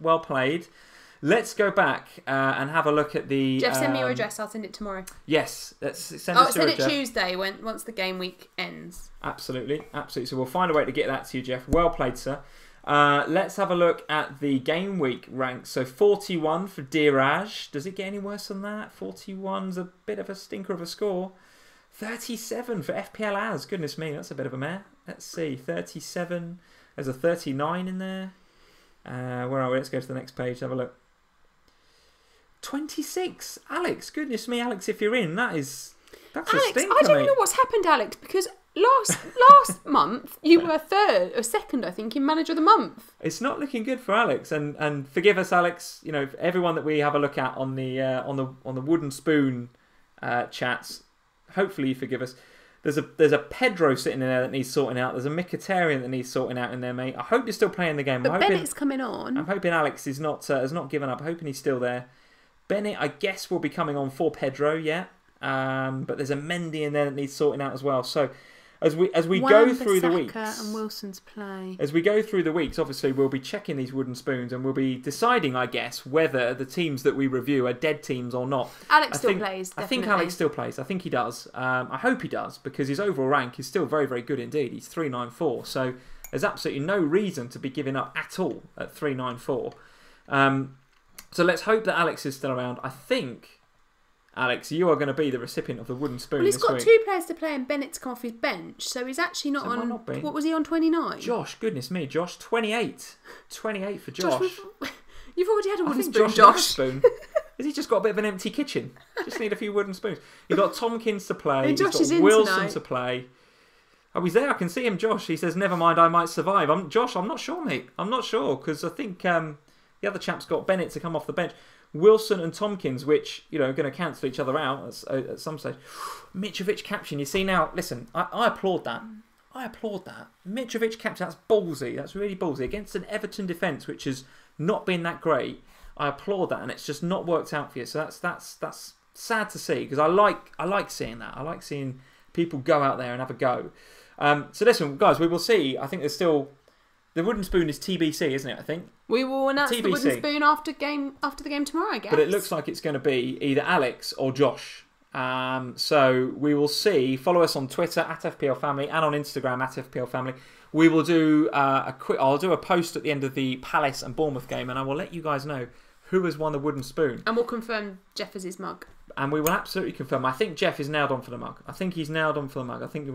Speaker 2: Let's go back and have a look at the... Jeff, send me your address. I'll send it tomorrow. Yes, let's send it to send it Tuesday once the game week ends. Absolutely. So we'll find a way to get that to you, Jeff. Well played, sir. Let's have a look at the game week ranks. So 41 for Diraj. Does it get any worse than that? 41's a bit of a stinker of a score. 37 for FPL As. Goodness me, that's a bit of a mare. Let's see. 37. There's a 39 in there. Where are we? Let's go to the next page. Have a look. 26. Alex. Goodness me, Alex, if you're in, that's Alex, a stinker, I don't know what's happened, Alex, because last month you were second, I think, in Manager of the Month. It's not looking good for Alex, and forgive us, Alex. Everyone that we have a look at on the wooden spoon chats. Hopefully you forgive us. There's a Pedro sitting in there that needs sorting out. There's a Mkhitaryan that needs sorting out in there, mate. I hope you're still playing the game. But Bennett's coming on. I'm hoping Alex is has not given up. I'm hoping he's still there. Bennett, I guess, will be coming on for Pedro, yeah. But there's a Mendy in there that needs sorting out as well. So as we go through the weeks, and Wilson's play. As we go through the weeks, obviously we'll be checking these wooden spoons and we'll be deciding, I guess, whether the teams that we review are dead teams or not. Alex still plays. Definitely. I think Alex still plays. I think he does. I hope he does, because his overall rank is still very, very good indeed. He's 394. So there's absolutely no reason to be giving up at all at 394. So let's hope that Alex is still around. I think, Alex, you are going to be the recipient of the wooden spoon. Well, he's got 2 players to play and Bennett's come off his bench, so he's actually not on... What was he on, 29? Josh, goodness me, Josh, 28. 28 for Josh. You've already had a wooden spoon, Josh. Spoon. Has he just got a bit of an empty kitchen? Just need a few wooden spoons. You've got Tompkins to play. Hey, Josh, he's got Wilson to play. Oh, he's there. I can see him, Josh. He says, never mind, I might survive. Josh, I'm not sure, mate. I'm not sure, because I think the other chap's got Bennett to come off the bench. Wilson and Tompkins, which, are going to cancel each other out at some stage. Mitrovic captain. You see now, listen, I applaud that. Mitrovic captain, that's ballsy. That's really ballsy. Against an Everton defence, which has not been that great, I applaud that, and it's just not worked out for you. So that's sad to see, because I like seeing that. I like seeing people go out there and have a go. So listen, guys, we will see. I think there's still... The wooden spoon is TBC, isn't it, I think? We will announce TBC. The wooden spoon after the game tomorrow, I guess. But it looks like it's going to be either Alex or Josh. So we will see. Follow us on Twitter at FPL Family and on Instagram at FPL Family. We will do I'll do a post at the end of the Palace and Bournemouth game, and I will let you guys know who has won the wooden spoon. And we'll confirm Jeff as his mug. And we will absolutely confirm. I think Jeff is nailed on for the mug. I think you're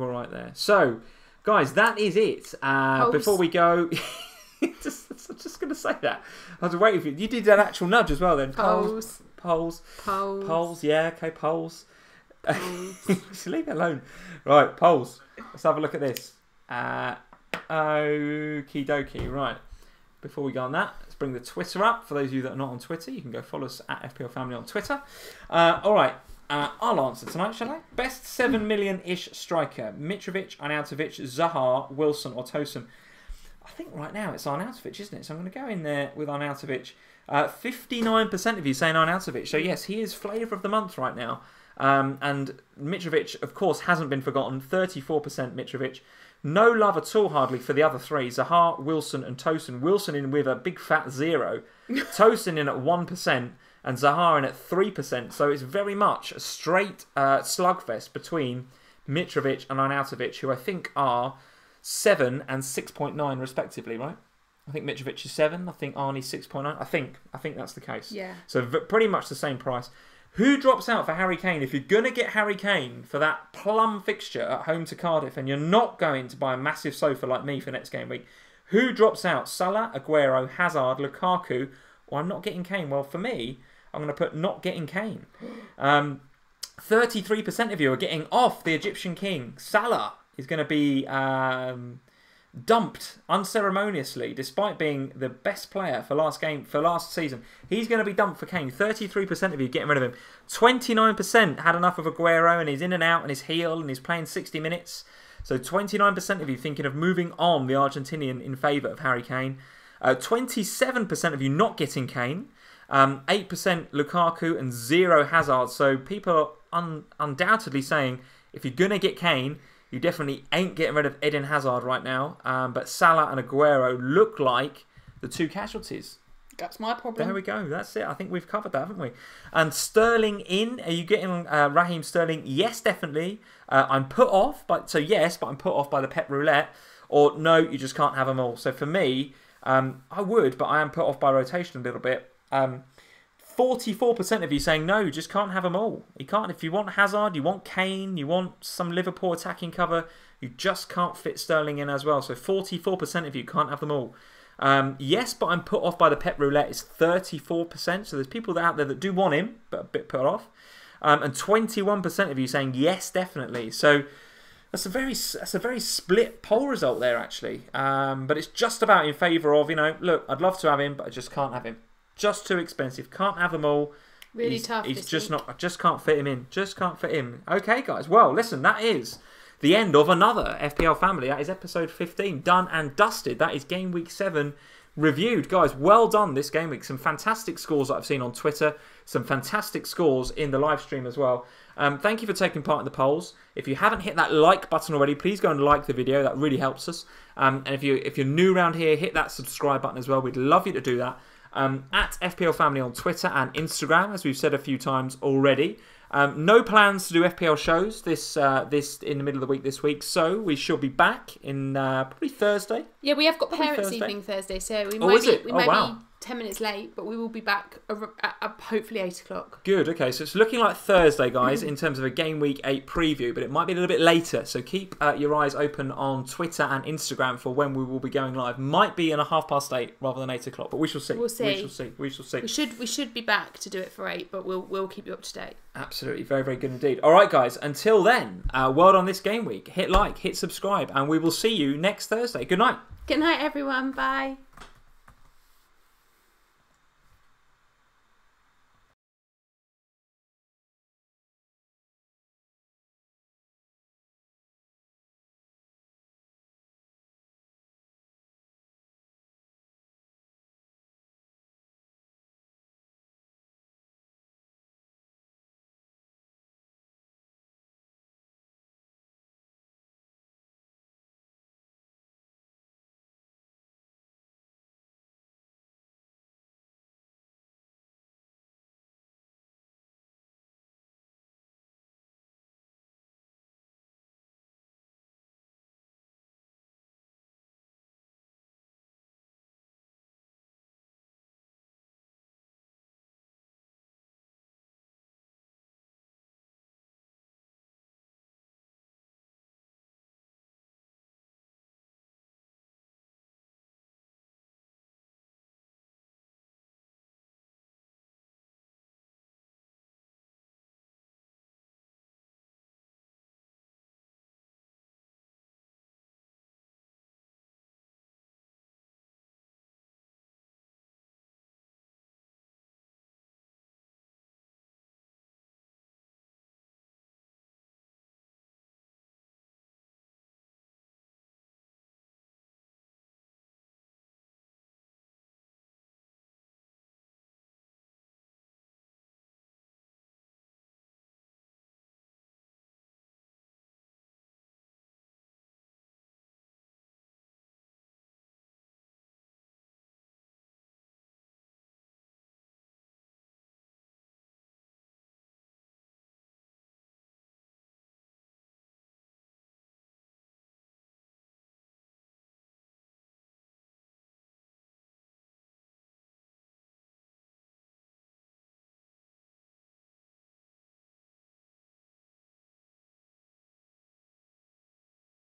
Speaker 2: all right there. So... Guys, that is it. Before we go, I'm just going to say that. I was waiting for you. You did an actual nudge as well then. Polls. Yeah, okay, polls. Just leave it alone. Right, polls. Let's have a look at this. Okie dokie. Right. Before we go on that, let's bring the Twitter up. For those of you that are not on Twitter, you can go follow us at FPL Family on Twitter. All right.
Speaker 1: I'll answer tonight, shall I? Best 7 million-ish striker. Mitrovic, Arnautovic, Zaha, Wilson or Tosun. I think right now it's Arnautovic, isn't it? So I'm going to go in there with Arnautovic. 59% of you saying Arnautovic. So yes, he is flavour of the month right now. And Mitrovic, of course, hasn't been forgotten. 34% Mitrovic. No love at all, hardly, for the other three. Zaha, Wilson and Tosun. Wilson in with a big fat 0. Tosun in at 1%. And Zaha in at 3%. So it's very much a straight slugfest between Mitrovic and Arnautovic, who I think are 7 and 6.9 respectively, right? I think Mitrovic is 7. I think Arnie's 6.9. I think that's the case.
Speaker 2: Yeah.
Speaker 1: So pretty much the same price. Who drops out for Harry Kane? If you're going to get Harry Kane for that plum fixture at home to Cardiff and you're not going to buy a massive sofa like me for next game week, who drops out? Salah, Aguero, Hazard, Lukaku, or I'm not getting Kane? Well, for me, I'm going to put not getting Kane. 33% of you are getting off the Egyptian king. Salah is going to be dumped unceremoniously, despite being the best player for last season. He's going to be dumped for Kane. 33% of you getting rid of him. 29% had enough of Aguero and he's in and out and he's heel and he's playing 60 minutes. So 29% of you thinking of moving on the Argentinian in favour of Harry Kane. 27% of you not getting Kane. 8% Lukaku and 0 Hazard. So people are undoubtedly saying if you're going to get Kane, you definitely ain't getting rid of Eden Hazard right now. But Salah and Aguero look like the two casualties.
Speaker 2: That's my problem.
Speaker 1: There we go. That's it. I think we've covered that, haven't we? And Sterling in. Are you getting Raheem Sterling? Yes, definitely. I'm put off. So yes, but I'm put off by the pep roulette. Or no, you just can't have them all. So for me, I would, but I am put off by rotation a little bit. 44% of you saying no, you just can't have them all. You can't. If you want Hazard, you want Kane, you want some Liverpool attacking cover, you just can't fit Sterling in as well. So 44% of you can't have them all. Yes, but I'm put off by the pep roulette is 34%. So there's people out there that do want him, but a bit put off. And 21% of you saying yes, definitely. So that's a very split poll result there, actually. But it's just about in favour of, look, I'd love to have him, but I just can't have him. Just too expensive. Can't have them all.
Speaker 2: Really tough.
Speaker 1: He's just not. I just can't fit him in. Just can't fit him. Okay, guys. Well, listen. That is the end of another FPL Family. That is episode 15 done and dusted. That is game week 7 reviewed, guys. Well done this game week. Some fantastic scores that I've seen on Twitter. Some fantastic scores in the live stream as well. Thank you for taking part in the polls. If you haven't hit that like button already, please go and like the video. That really helps us. And if you're new around here, hit that subscribe button as well. We'd love you to do that. At FPL Family on Twitter and Instagram, as we've said a few times already. No plans to do FPL shows this in the middle of the week this week, so we should be back in probably Thursday.
Speaker 2: Yeah, we have got parents' evening Thursday, so we might be 10 minutes late, but we will be back at hopefully 8 o'clock.
Speaker 1: Good, okay, so it's looking like Thursday, guys, in terms of a Game Week 8 preview, but it might be a little bit later, so keep your eyes open on Twitter and Instagram for when we will be going live. Might be in a 8:30 rather than 8 o'clock, but we shall see.
Speaker 2: We'll see.
Speaker 1: We shall see.
Speaker 2: We should be back to do it for 8, but we'll keep you up to date.
Speaker 1: Absolutely, very, very good indeed. All right, guys, until then, well done this Game Week. Hit like, hit subscribe, and we will see you next Thursday. Good night.
Speaker 2: Good night, everyone. Bye.